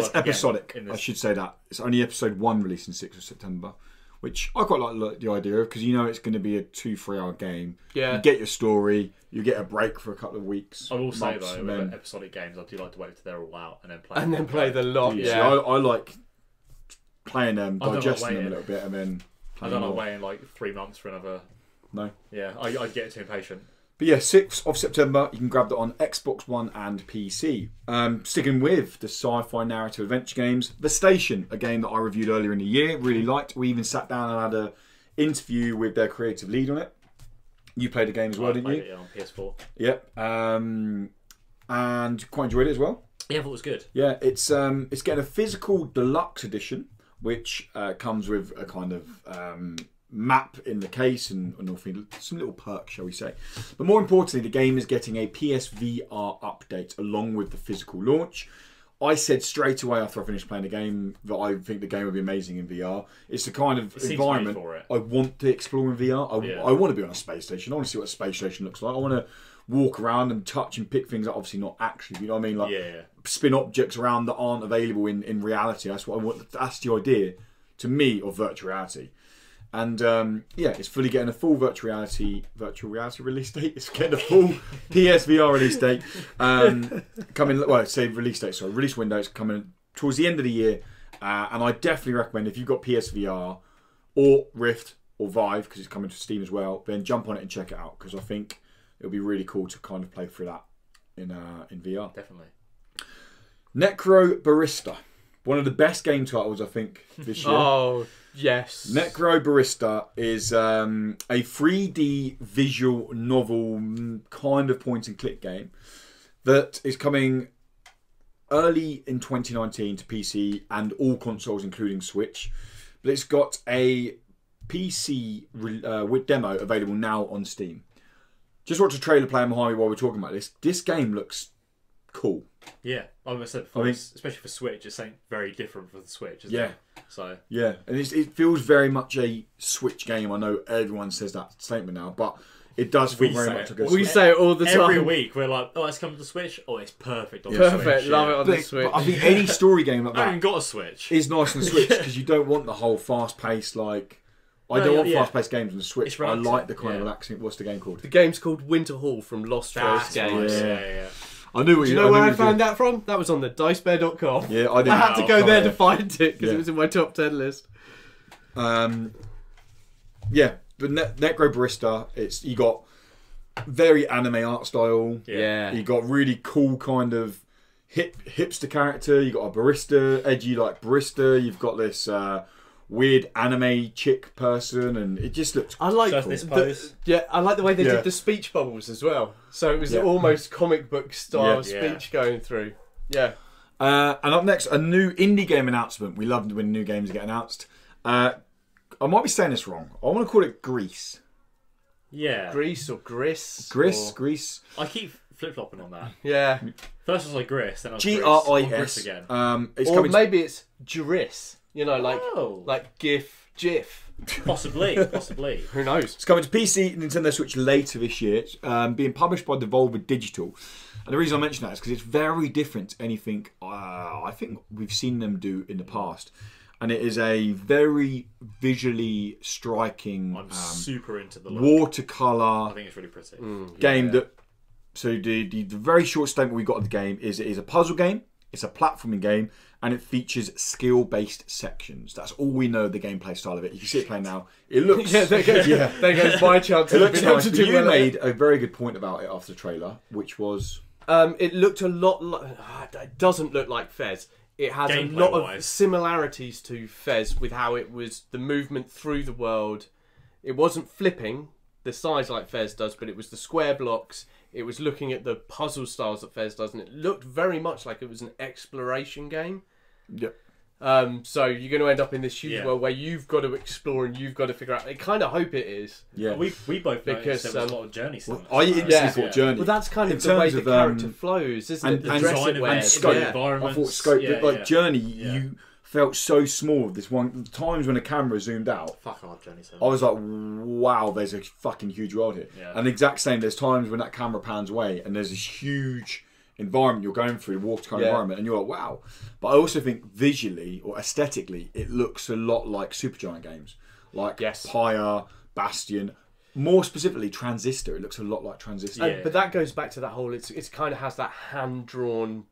episodic. I should say that it's only episode 1 released on 6th of September, which I quite like the idea of because you know it's going to be a 2-3 hour game. Yeah, you get your story, you get a break for a couple of weeks. I will say though, with episodic games, I do like to wait till they're all out and then play. And then play the lot. Yeah, I like playing them, digesting them a little bit, and then. I don't know, waiting like 3 months for another. No. Yeah, I get too impatient. But yeah, 6th of September, you can grab that on Xbox One and PC. Sticking with the sci-fi narrative adventure games, The Station, a game that I reviewed earlier in the year, really liked. We even sat down and had an interview with their creative lead on it. You played the game as well, didn't you? Yeah, on PS4. Yep. And quite enjoyed it as well. Yeah, I thought it was good. Yeah, it's getting a physical deluxe edition, which comes with a kind of map in the case and some little perks, shall we say. But more importantly, the game is getting a PSVR update along with the physical launch. I said straight away after I finished playing the game that I think the game would be amazing in VR. It's the kind of environment I want to explore in VR. I want to be on a space station. I want to see what a space station looks like. I want to walk around and touch and pick things up. Obviously not actually, you know what I mean? Like spin objects around that aren't available in reality. That's what I want. That's the idea to me of virtual reality. And it's fully getting a full virtual reality release date. It's getting a full PSVR release date. Release window is coming towards the end of the year. And I definitely recommend if you've got PSVR or Rift or Vive, because it's coming to Steam as well, then jump on it and check it out because I think it'll be really cool to kind of play through that in VR. Definitely. Necro Barista. One of the best game titles, I think, this year. Oh, yes. Necro Barista is a 3D visual novel kind of point-and-click game that is coming early in 2019 to PC and all consoles, including Switch. But it's got a PC with demo available now on Steam. Just watch a trailer playing behind me while we're talking about this. This game looks cool. Yeah, I was said before, especially for Switch, it's something very different for the Switch, isn't it? So yeah, and it feels very much a Switch game. I know everyone says that statement now, but it does feel very much like a Switch. We say it all the time. Every week we're like, oh, it's coming to the Switch. Oh, it's perfect on the Switch. Perfect, love it on the Switch. But I think any story game like that I haven't got a Switch. Is nice on the Switch because you don't want the whole fast-paced I don't want fast-paced games on the Switch. I like the kind of relaxing. What's the game called? The game's called Winter Hall from Lost Trails Games. Yeah. I knew. Do you know where I found that from? That was on the dicebear.com. Yeah, I did. I had to go there to find it because it was in my top 10 list. The Necro Barista. You got very anime art style. Yeah. You got really cool kind of hipster character. You got a barista, edgy like barista. You've got this weird anime chick person, and it just looks. I like this pose. I like the way they did the speech bubbles as well. So it was almost comic book style speech going through. Yeah. And up next, a new indie game announcement. We love when new games get announced. I might be saying this wrong. I want to call it Grease. Yeah. Grease or Gris. Grease. I keep flip-flopping on that. Yeah. First I was like Gris, then I was Gris again. Or maybe it's Juris. You know, like GIF. Possibly. Who knows? It's coming to PC and Nintendo Switch later this year. It's being published by Devolver Digital. And the reason I mention that is because it's very different to anything I think we've seen them do in the past. and it is a very visually striking. I'm super into the look. Watercolor. I think it's really pretty. Game that. So the very short statement we got of the game is it is a puzzle game. It's a platforming game, and it features skill-based sections. That's all we know of the gameplay style of it. You can see it playing now. It looks... there goes my chance. It looks nice. You made a very good point about it after the trailer, which was... it looked a lot like... It doesn't look like Fez. It has a lot of similarities to Fez with how it was the movement through the world. It wasn't flipping the size like Fez does, but it was the square blocks. It was looking at the puzzle styles that Fez does, and it looked very much like it was an exploration game. Yep. So you're going to end up in this huge world where you've got to explore and you've got to figure out. I kind of hope it is. Yeah. We both noticed there was a lot of journey stuff. I instantly thought journey. Well, that's kind of the way the character flows, isn't it? The dress it wears. Scope. Environments. I thought scope, journey, you felt so small of this one. The times when the camera zoomed out, fuck hard journey. So I was like, wow, there's a fucking huge world here. Yeah. And the exact same, there's times when that camera pans away and there's this huge environment you're going through, the watercolor environment, and you're like, wow. But I also think visually or aesthetically, it looks a lot like Supergiant games, like Pyre, Bastion. More specifically, Transistor. It looks a lot like Transistor. But that goes back to that whole. It's kind of has that hand drawn,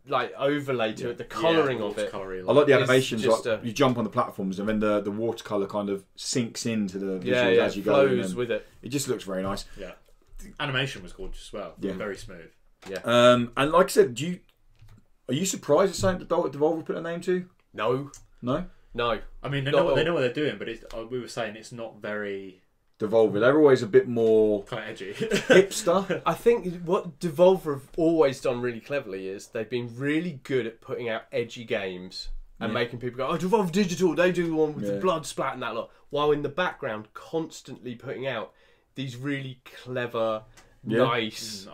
like overlay to it. The colouring of it. I like the animations. Like, you jump on the platforms, and then the watercolor kind of sinks into the visuals as you go. Flows with it. It just looks very nice. Yeah, the animation was gorgeous as well. Yeah, very smooth. Yeah. And like I said, are you surprised at something that Devolver put a name to? No. No. No. I mean, they know what they're doing, but we were saying it's not very Devolver. They're always a bit more kind of edgy, hipster. I think what Devolver have always done really cleverly is they've been really good at putting out edgy games and making people go, "Oh, Devolver Digital, they do the one with the blood splat and that lot," while in the background constantly putting out these really clever, nice,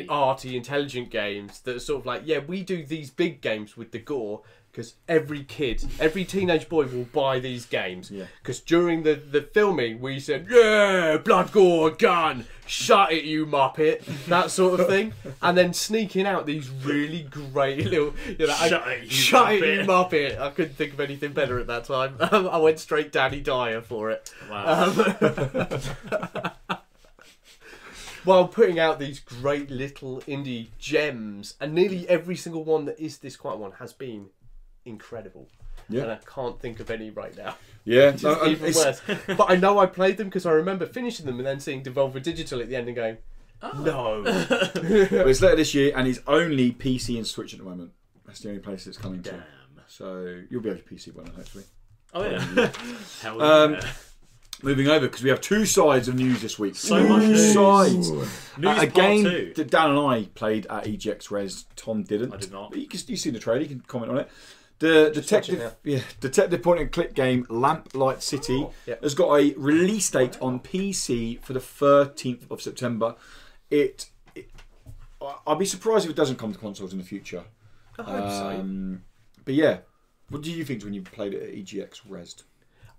arty, intelligent games that are sort of like, we do these big games with the gore because every teenage boy will buy these games. Because during the filming, we said, blood, gore, gun, shut it, you muppet, that sort of thing. And then sneaking out these really great little, shut it, you muppet. I couldn't think of anything better at that time. I went straight Danny Dyer for it. Wow. While putting out these great little indie gems, and nearly every single one that is this quiet one has been incredible. And I can't think of any right now. Yeah, even worse. But I know I played them because I remember finishing them and then seeing Devolver Digital at the end and going, no. But it's later this year, and it's only PC and Switch at the moment. That's the only place it's coming to. So you'll be able to PC one, hopefully. Oh yeah. Hell yeah. Moving over, because we have two sides of news this week. So much news. Sides. News a game part 2. that Dan and I played at EGX Res. Tom didn't. I did not. But you've seen the trailer. You can comment on it. The detective point and click game Lamplight City has got a release date on PC for the 13th of September. I'll be surprised if it doesn't come to consoles in the future. I hope so. But yeah, what do you think when you played it at EGX Res?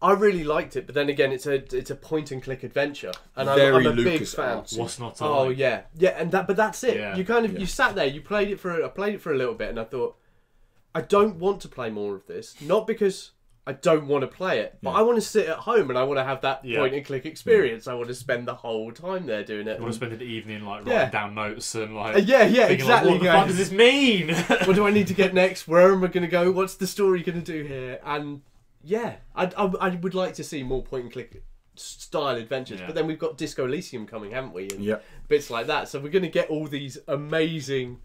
I really liked it, but then again, it's a point and click adventure, and I'm a big fan. What's not to like? But that's it. Yeah. You sat there, you played it for. I played it for a little bit, and I thought, I don't want to play more of this. Not because I don't want to play it, but I want to sit at home and I want to have that point and click experience. I want to spend the whole time there doing it. I want to spend the evening writing down notes and exactly. Like, what the fuck does this mean? What do I need to get next? Where am I going to go? What's the story going to do here? And I would like to see more point and click style adventures, but then we've got Disco Elysium coming, haven't we? And bits like that. So we're going to get all these amazing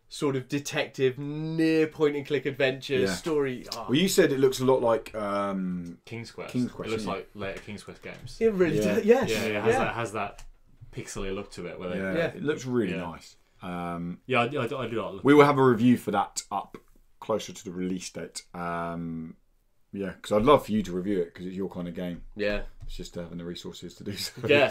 sort of detective near point and click adventures story. Well, you said it looks a lot like King's Quest. It looks like later King's Quest games. It really does. It has that pixely look to it. Where it looks really nice. I do like it. We will have a review for that up closer to the release date. Because I'd love for you to review it because it's your kind of game. Yeah. It's just having the resources to do so. Yeah.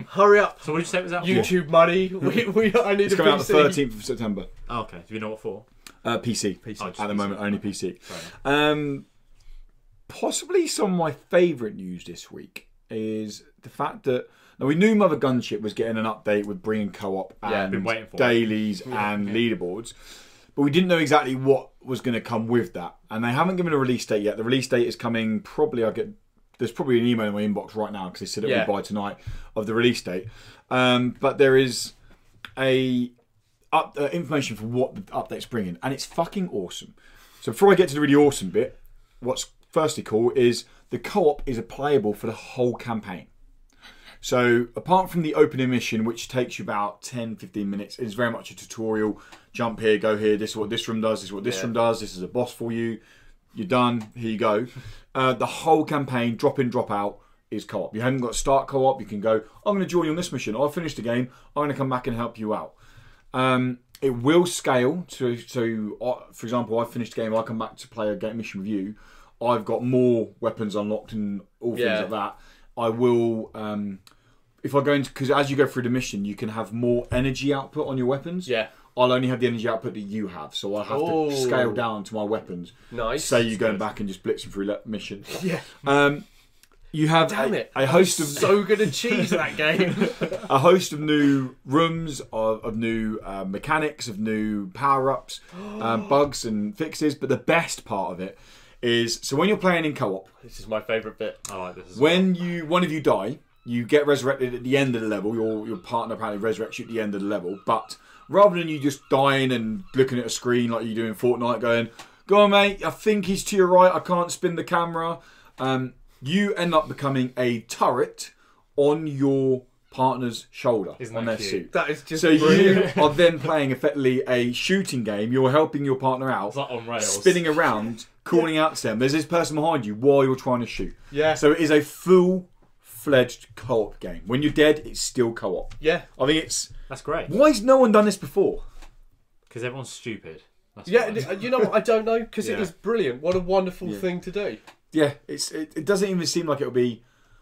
Hurry up. So what did you say it was out for? YouTube money. I need it's coming out the 13th of September. Oh, okay. Do you know what for? PC. At the moment, only PC. Right. Possibly some of my favourite news this week is the fact that now we knew Mother Gunship was getting an update with bringing co-op and been waiting for dailies and leaderboards. but we didn't know exactly what was going to come with that. And they haven't given a release date yet. The release date is coming probably. There's probably an email in my inbox right now because they said it will be by tonight of the release date. But there is information for what the update's bringing, and it's fucking awesome. So before I get to the really awesome bit, what's firstly cool is the co-op is playable for the whole campaign. So apart from the opening mission, which takes you about 10-15 minutes, it's very much a tutorial. Jump here, go here, this is what this room does, this is what this room does, this is a boss for you, you're done, here you go. The whole campaign, drop in, drop out, is co-op. You haven't got to start co-op, you can go, I'm going to join you on this mission, I've finished the game, I'm going to come back and help you out. It will scale, so for example, I've finished the game, I come back to play a game mission with you, I've got more weapons unlocked and all things like that. I will, if I go into, because as you go through the mission, you can have more energy output on your weapons. Yeah. I'll only have the energy output that you have, so I'll have to scale down to my weapons. Nice. Say you're going back and just blitzing through that mission. Yeah. You have a host of so good at cheese that game. a host of new rooms, of new mechanics, of new power-ups, bugs and fixes. But the best part of it is, so when you're playing in co-op, this is my favourite bit. I like this as when one of you die, you get resurrected at the end of the level. Your partner apparently resurrects you at the end of the level. But rather than you just dying and looking at a screen like you do in Fortnite, going, "Go on, mate, I think he's to your right. I can't spin the camera." You end up becoming a turret on your partner's shoulder on their suit. That is just so brilliant. You are then playing effectively a shooting game. You're helping your partner out, It's like on rails. spinning around, calling out to them. There's this person behind you while you're trying to shoot. Yeah. So it is a full-fledged co-op game. When you're dead, it's still co-op. Yeah. I think That's great. Why has no one done this before? Because everyone's stupid. That's Yeah, why. you know what? I don't know, because it Yeah. is brilliant. What a wonderful thing to do. Yeah, it doesn't even seem like it'll be.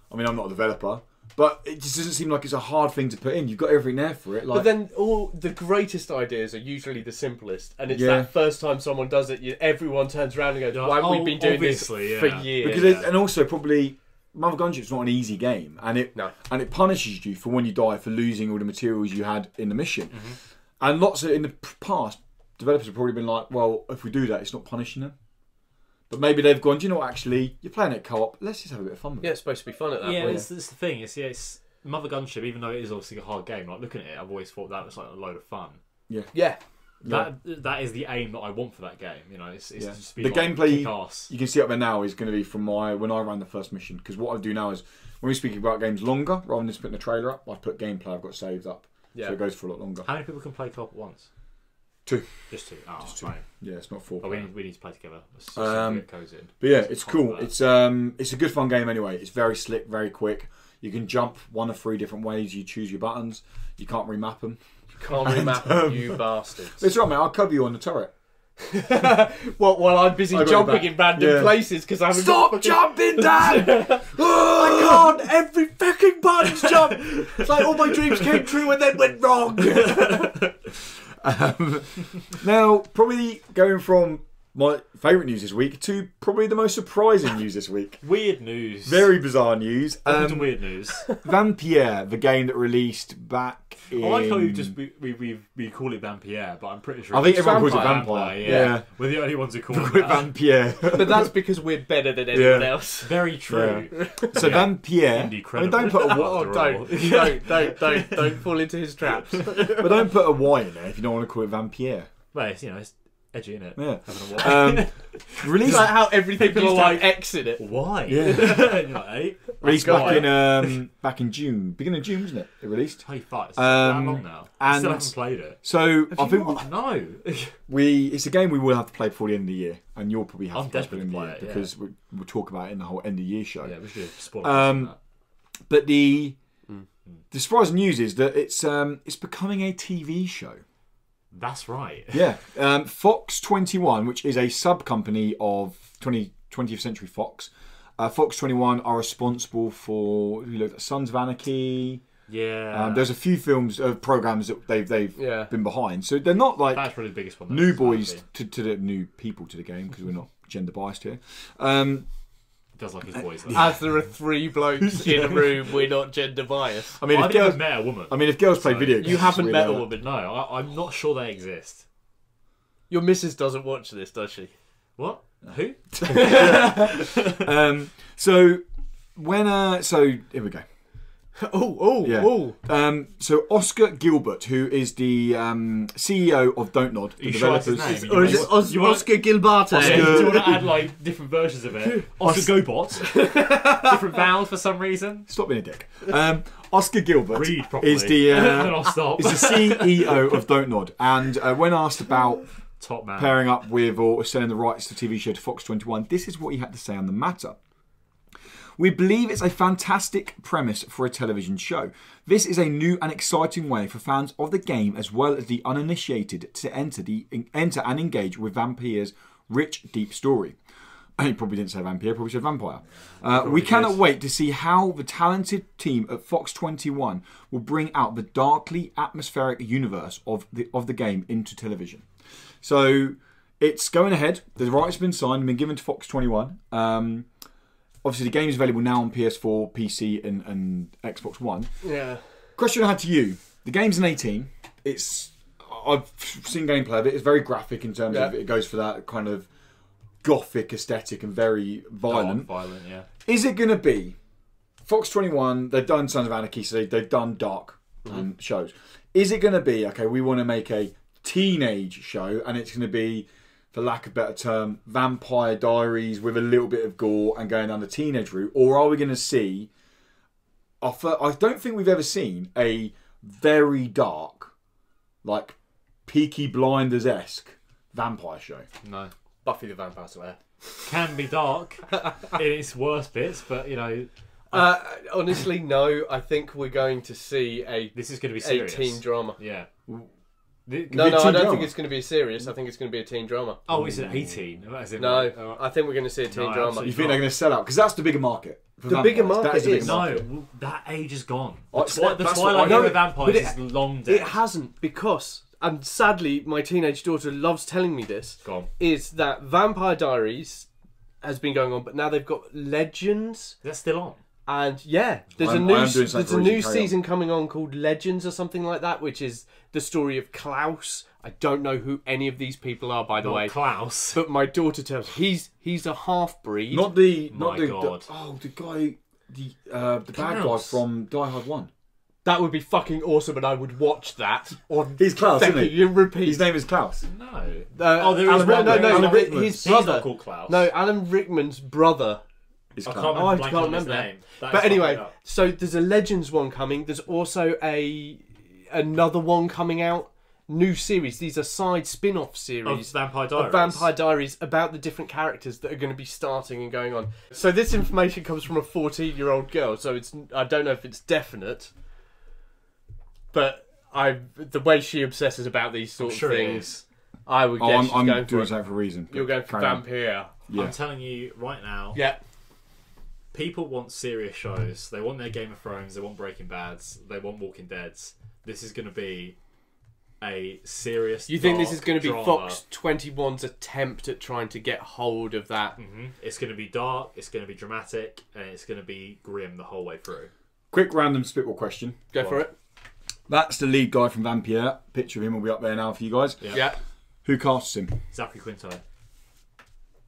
I mean, I'm not a developer, but it just doesn't seem like it's a hard thing to put in. You've got everything there for it. Like, But then all the greatest ideas are usually the simplest, and it's Yeah. that first time someone does it, everyone turns around and goes, "Why haven't we been doing this for years?" because and also probably Mother Gunship's not an easy game, and it punishes you for when you die for losing all the materials you had in the mission. And lots of in the past, developers have probably been like, "Well, if we do that, it's not punishing them." But maybe they've gone, do you know what, actually, you're playing it co-op, let's just have a bit of fun with it. Yeah, it's supposed to be fun at that Yeah, point. it's the thing. It's Mother Gunship, even though it is obviously a hard game, like looking at it, I've always thought that was like a load of fun. Yeah. That is the aim that I want for that game. You know, it's just be the like gameplay kick-ass. you can see up there now is going to be from when I ran the first mission. Because what I do now is, when we speak about games longer, rather than just putting the trailer up, I put gameplay I've got saved up. Yeah. So it goes for a lot longer. How many people can play co-op at once? 2. Just 2. Oh, Just 2. Right. Yeah, it's not 4. Oh, we need to play together. Let's see if it goes in. But yeah, it's cool. It's a good fun game anyway. It's very slick, very quick. You can jump 1 of 3 different ways. You choose your buttons. You can't remap them. Can't remap them, you bastards. It's right, mate. I'll cover you on the turret. While I'm busy I got jumping your in back. random places because I haven't Stop got jumping, Dad! I can't. Every fucking button's jump. It's like all my dreams came true and then went wrong. Now, probably going from my favourite news this week to probably the most surprising news this week. Weird news. Very bizarre news. Welcome to weird news. Vampire, the game that released back in... I like how we call it Vampire, but I'm pretty sure I think it's everyone calls it Vampire. Vampire. Yeah. We're the only ones who call it that. Vampire. But that's because we're better than anyone else. Very true. So Vampire... Incredible. I mean, don't put a Don't fall into his traps. but don't put a Y in there if you don't want to call it Vampire. Well, it's edgy, isn't it? Yeah. Released It's like how everything People used are to have like- X in it. Why? Yeah. You're like, hey, released let's back in June, beginning of June, wasn't it? It released. Holy fuck, it's that long now. I still and- haven't played it. So I think No. it's a game we will have to play before the end of the year, and you'll probably have I'm to play desperate before the end to of the play year it, because we'll talk about it in the whole end of year show. Yeah, we should spoil that. But the surprising news is that it's becoming a TV show. That's right. Yeah, Fox 21, which is a sub company of 20th Century Fox. Fox 21 are responsible for Sons of Anarchy. Yeah. There's a few programs that they've been behind, so they're not like That's probably the biggest one. new boys to the new people to the game because we're not gender biased here. He does like his voice. As there are 3 blokes in a room, we're not gender biased. I mean, I've never met a woman. if girls play video games, You haven't we're met a there. woman. No, I'm not sure they exist. Your missus doesn't watch this, does she? What? Who? So here we go. So Oscar Gilbert, who is the CEO of Don't Nod, the developers, or is it Oscar Gilbert? Do you want to add like different versions of it? Oscar Gobot, different vowels for some reason. Stop being a dick. Oscar Gilbert Read properly. is the I'll stop. is the CEO of Don't Nod, and when asked about Top man. pairing up with or selling the rights to the TV show to Fox 21, this is what he had to say on the matter. We believe it's a fantastic premise for a television show. This is a new and exciting way for fans of the game as well as the uninitiated to enter and engage with Vampire's rich, deep story. He probably didn't say vampire, probably said vampire. We cannot wait to see how the talented team at Fox 21 will bring out the darkly atmospheric universe of the game into television. So it's going ahead. The rights have been signed and been given to Fox 21. Obviously, the game is available now on PS4, PC, and Xbox One. Yeah. Question I had to you: the game's an 18. I've seen gameplay of it. It's very graphic in terms of it goes for that kind of gothic aesthetic and very violent. Violent, yeah. Is it going to be Fox 21? They've done Sons of Anarchy, so they've done dark shows. Is it going to be okay? We want to make a teenage show, and it's going to be, for lack of a better term, Vampire Diaries with a little bit of gore and going down the teenage route? Or are we going to see... I don't think we've ever seen a very dark, like Peaky Blinders-esque vampire show. No. Buffy the Vampire Slayer. Can be dark in its worst bits, but you know... Honestly, no. I think we're going to see This is going to be serious. a teen drama. Yeah. No, I don't think it's going to be serious. I think it's going to be a teen drama. Oh, it's an 18. No, I think we're going to see a teen drama. You think they're going to sell out? Because that's the bigger market. The bigger market is... No, that age is gone. The Twilight era vampires is long dead. It hasn't, because, and sadly my teenage daughter loves telling me this, is that Vampire Diaries has been going on, but now they've got Legends. That's still on. And yeah, there's a new season coming on called Legends or something like that, which is the story of Klaus. I don't know who any of these people are, by the way. Klaus. But my daughter tells me he's a half breed. The guy, the bad guy from Die Hard 1. That would be fucking awesome, and I would watch that. He's Klaus, isn't he? You repeat. His name is Klaus. No. Alan Rickman. His brother. He's not called Klaus. No, Alan Rickman's brother. I can't remember that. But anyway, so there's a Legends one coming. There's also another one coming out. New series. These are side spin-off series of Vampire Diaries about the different characters that are going to be starting and going on. So this information comes from a 14-year-old girl. So I don't know if it's definite, but the way she obsesses about these sorts of things, I would guess she's I'm going doing for that for a reason. You're going for Vampire. Yeah. I'm telling you right now. Yeah. People want serious shows. They want their Game of Thrones. They want Breaking Bads. They want Walking Deads. This is going to be a serious. You think this is going to be drama. Fox 21's attempt at trying to get hold of that? Mm-hmm. It's going to be dark. It's going to be dramatic, and it's going to be grim the whole way through. Quick random spitball question. Go for it. That's the lead guy from Vampire. Picture of him will be up there now for you guys. Yeah. Who casts him? Zachary Quinto.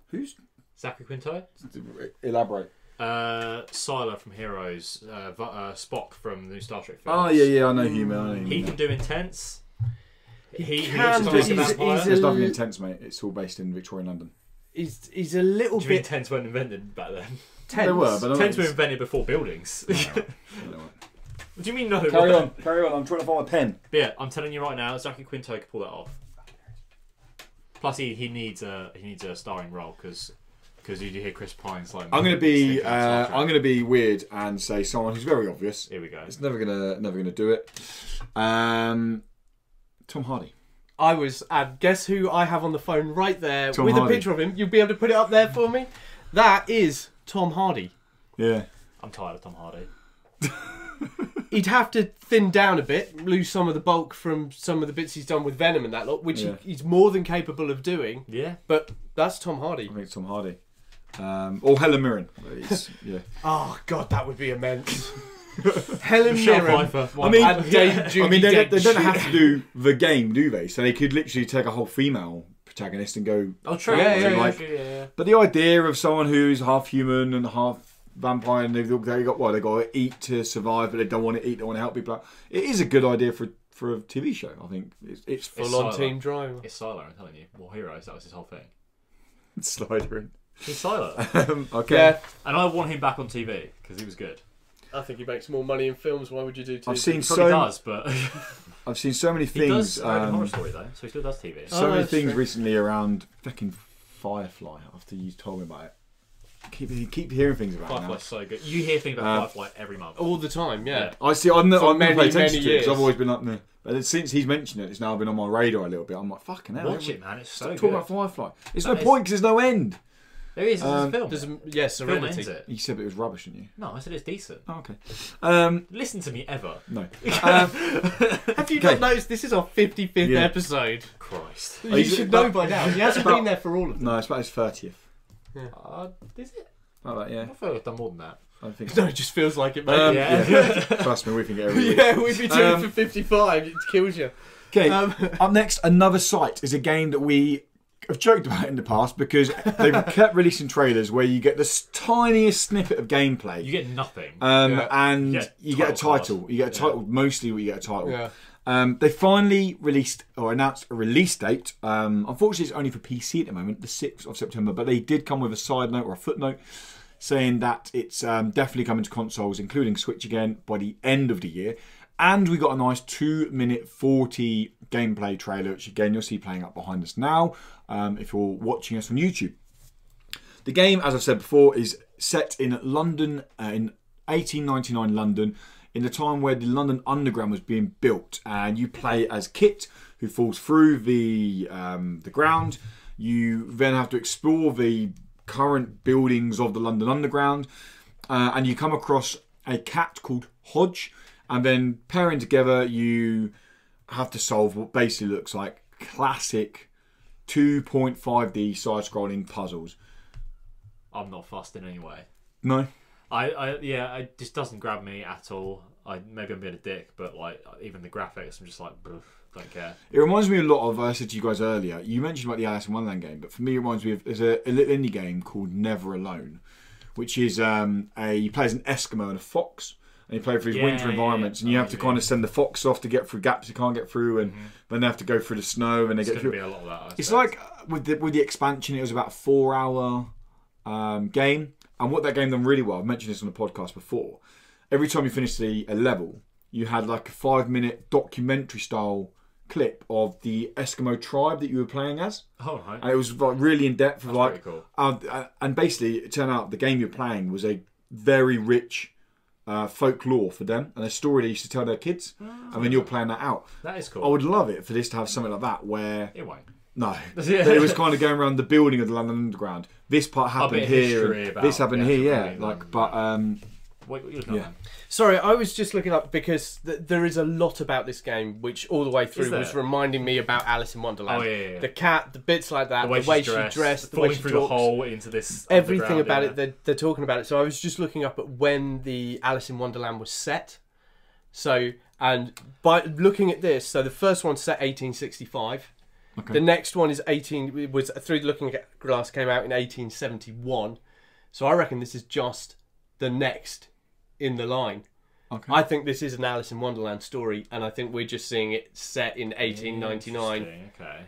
Who's? Zachary Quinto? Elaborate. Sylar from Heroes. Spock from the new Star Trek films. Oh, yeah, I know him. He can do intense. He can, but there's nothing intense, mate. It's all based in Victorian London. He's a little bit... intense weren't invented back then? Tense. They were, but Tents were invented before buildings. What do you mean no? Carry on. I'm trying to find a pen. But yeah, I'm telling you right now, Zachary Quinto can pull that off. Plus, he needs a starring role because you hear Chris Pine's like. I'm going to be weird and say someone who's very obvious. Here we go. It's never gonna do it. Tom Hardy. Guess who I have on the phone right there Tom with Hardy. a picture of him. You'll be able to put it up there for me. That is Tom Hardy. Yeah. I'm tired of Tom Hardy. He'd have to thin down a bit, lose some of the bulk from some of the bits he's done with Venom and that lot, which he's more than capable of doing. Yeah. But that's Tom Hardy. I think it's Tom Hardy. Or Helen Mirren. Yeah. Oh, God, that would be immense. Helen Mirren. They don't have to do the game, do they? So they could literally take a whole female protagonist and go. Oh, true. Yeah. But the idea of someone who's half human and half vampire, and they got to eat to survive, but they don't want to eat, they want to help people out. It is a good idea for a TV show. I think it's full on team drama. It's Silo, I'm telling you. Well, Heroes, that was his whole thing. Slytherin. He's Silo. Okay. Yeah. And I want him back on TV because he was good. I think he makes more money in films. Why would you do TV? I've seen He probably does, but I've seen so many he things. does American Horror Story though, so he still does TV. So many that's things true. recently around fucking Firefly. After you told me about it, keep hearing things about it now. Firefly's so good. You hear things about Firefly every month. all the time. Yeah. I see. I've never many, paid attention many to it because years. I've always been up there. But since he's mentioned it, it's now been on my radar a little bit. I'm like, fucking hell. Watch it, man. It's so Stop good. talking about Firefly. There's no That is- point because there's no end. There is. It's a film. There's Film Serenity. ends it. You said it was rubbish, didn't you? No, I said it's decent. Oh, okay. Listen to me ever. No. Have you Okay. not noticed this is our 55th Yeah. episode? Christ. You should know by now. He hasn't been there for all of them. No, it's about his 30th. Is it? Like that, yeah. I feel like I've done more than that. I think so. No, it just feels like it, mate. Yeah. Trust me, we think it every week. Yeah, we've been doing Um, it for 55. It kills you. Okay, Um, up next, Another Sight is a game that we have joked about in the past because they've kept releasing trailers where you get the tiniest snippet of gameplay. You get nothing. Yeah. And Yeah, you get a title title. cards. You get a title. Mostly, you get a title. Yeah. They finally released or announced a release date. Unfortunately, it's only for PC at the moment, the 6th of September. But they did come with a side note or a footnote saying that it's definitely coming to consoles, including Switch again, by the end of the year. And we got a nice 2-minute 40 gameplay trailer, which again you'll see playing up behind us now if you're watching us on YouTube. The game, as I've said before, is set in London, in 1899 London, in the time where the London Underground was being built. And you play as Kit, who falls through the ground. You then have to explore the current buildings of the London Underground, and you come across a cat called Hodge, and then pairing together you have to solve what basically looks like classic 2.5D side-scrolling puzzles. I'm not fussed in any way. No? It just doesn't grab me at all. Maybe I'm being a dick, but like even the graphics, I'm just like, don't care. It reminds me a lot of, I said to you guys earlier, you mentioned about the Alice in Wonderland game, but for me it reminds me of, there's a little indie game called Never Alone, which is you play as an Eskimo and a fox, and you play through these winter environments, and you have to kind of send the fox off to get through gaps you can't get through, and then they have to go through the snow, and they get through. Be a lot of that, It's like with the expansion, it was about a 4-hour game, and what that game done really well, I've mentioned this on the podcast before, every time you finished a level, you had like a 5-minute documentary style clip of the Eskimo tribe that you were playing as. Oh, right. And it was like really in depth. That's like, very cool. And basically, it turned out the game you're playing was a very rich folklore for them, and a story they used to tell their kids. And then you're playing that out. That is cool. I would love it for this to have something like that where It won't. no, it was kind of going around the building of the London Underground. This part happened bit of here. history about This happened the here. Yeah, actual like building. but What you looking Yeah. at? Sorry, I was just looking up because there is a lot about this game which all the way through there? was reminding me about Alice in Wonderland. Oh, yeah. The cat, the bits like that, The way, she she's dressed, the falling way she through talks. the hole into this. Everything about underground, it, they're talking about it. So I was just looking up at when the Alice in Wonderland was set. So, and by looking at this, so the first one's set 1865. Okay. The next one is was Through the Looking Glass came out in 1871. So I reckon this is just the next in the line. okay. I think this is an Alice in Wonderland story, and I think we're just seeing it set in 1899. Interesting, okay.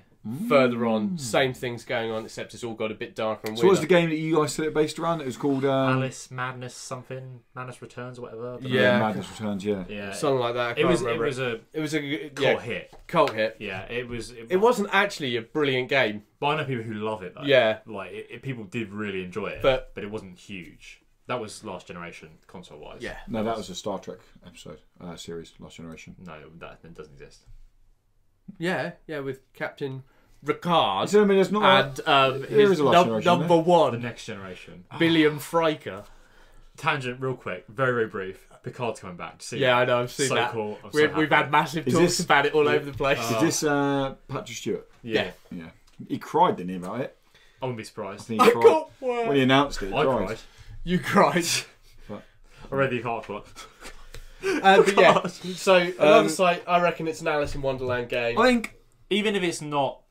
Further on, same things going on, except it's all got a bit darker and So weirder. what was the game that you guys said it based around? It was called Alice Madness something, Madness Returns or whatever. I don't know. Yeah. Madness Returns. Yeah. Yeah. Something like that. I It can't was remember. it was a cult cult hit. Cult hit. Yeah, it was. It wasn't actually a brilliant game. But I know people who love it though. Yeah. Like people did really enjoy it, But it wasn't huge. That was last generation console wise. yeah, No, that was a Star Trek episode series, Last Generation. No, that doesn't exist. yeah, with Captain Ricard So, I mean, there's not. and there is his a Last Generation number The one, next generation. Billiam Friker. Tangent, real quick, very very brief. Picard's coming back. See Yeah, I know. I've seen so that. cool. I'm so We've happy. had massive Is talks this- about it all over the place. Is this Patrick Stewart? Yeah, Yeah. He cried, didn't he, about it? I wouldn't be I surprised. think he I cried. got one. When he announced it, he I cried. cried. You cried. I read the article. But yeah, so another site, I reckon it's an Alice in Wonderland game. I think Even if it's not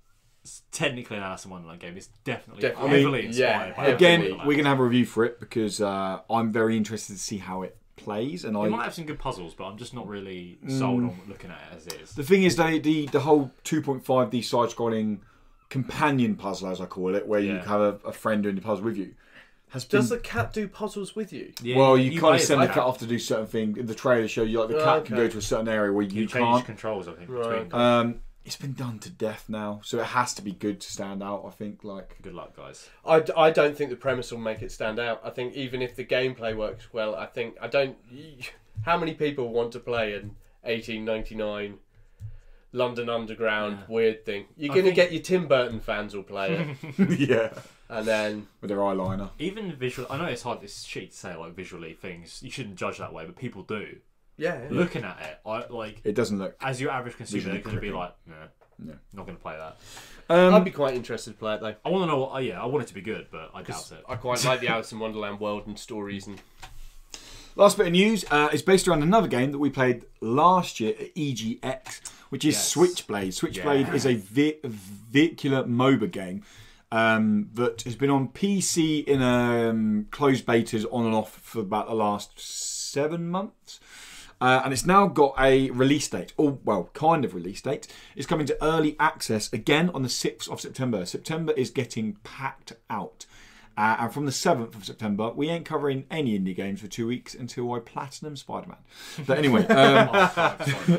technically an Alice in Wonderland game. It's definitely Definitely. heavily inspired. By Again, Alice in we're going to have a review for it because I'm very interested to see how it plays. And It might have some good puzzles, but I'm just not really sold on looking at it as it is. The thing is, the whole 2.5D side-scrolling companion puzzle, as I call it, where you have a friend doing the puzzle with you, Does the cat do puzzles with you? Yeah, well, you kind of play send the as cat off to do certain things. In the trailer show, you like the cat can go to a certain area where you change can't. controls, I think. Right. Between It's been done to death now, so it has to be good to stand out. I think. Good luck, guys. I don't think the premise will make it stand out. I think even if the gameplay works well, how many people want to play an 1899 London Underground weird thing? You're going to get your Tim Burton fans will play it. yeah. And then With their eyeliner. Even visual, I know it's hard. It's shitty to say like visually things. You shouldn't judge that way, but people do. yeah. Looking at it, I like It doesn't look. as your average consumer, Visually they're going to be gripping. like, nah, Yeah. not going to play that. I'd be quite interested to play it though. I want to know. I want it to be good, but I doubt it. I quite like the Alice in Wonderland world and stories and. Last bit of news is based around another game that we played last year at EGX, which is Switchblade. Switchblade is a vehicular MOBA game that has been on PC in closed betas on and off for about the last 7 months. And it's now got a release date, or well, kind of release date. It's coming to early access again on the 6th of September. September is getting packed out. And from the 7th of September, we ain't covering any indie games for 2 weeks until I platinum Spider-Man. But anyway,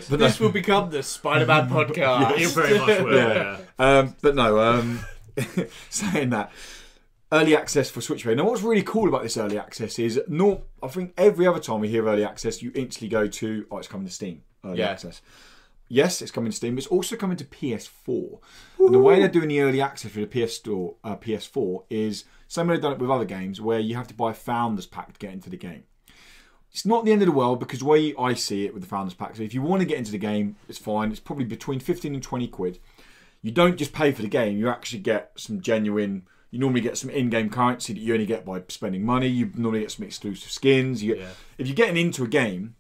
This will become the Spider-Man podcast. You very much will. but no, saying that, early access for Switchblade. Now, what's really cool about this early access is, I think every other time we hear early access, you instantly go to, it's coming to Steam, early access. Yes, it's coming to Steam. It's also coming to PS4. And the way they're doing the early access for the PS4 is same way they've done it with other games, where you have to buy a Founders Pack to get into the game. It's not the end of the world because the way I see it with the Founders Pack, so if you want to get into the game, it's fine. It's probably between 15 and 20 quid. You don't just pay for the game. You actually get some genuine... You normally get some in-game currency that you only get by spending money. You normally get some exclusive skins. If you're getting into a game,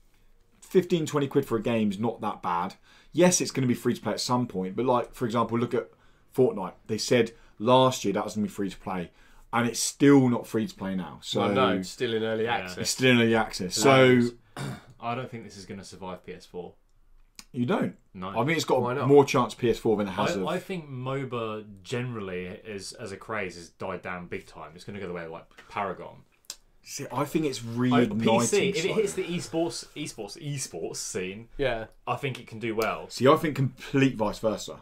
15, 20 quid for a game is not that bad. Yes, it's going to be free to play at some point, but like, for example, look at Fortnite. They said last year that was going to be free to play, and it's still not free to play now. So no, it's still in early access. It's still in early access. So I don't think this is going to survive PS4. You don't? No. I mean, it's got more chance PS4 than it has I think MOBA generally, as a craze, has died down big time. It's going to go the way of like Paragon. See, I think it's reigniting. PC, if it hits the esports scene, I think it can do well. See, I think complete vice versa.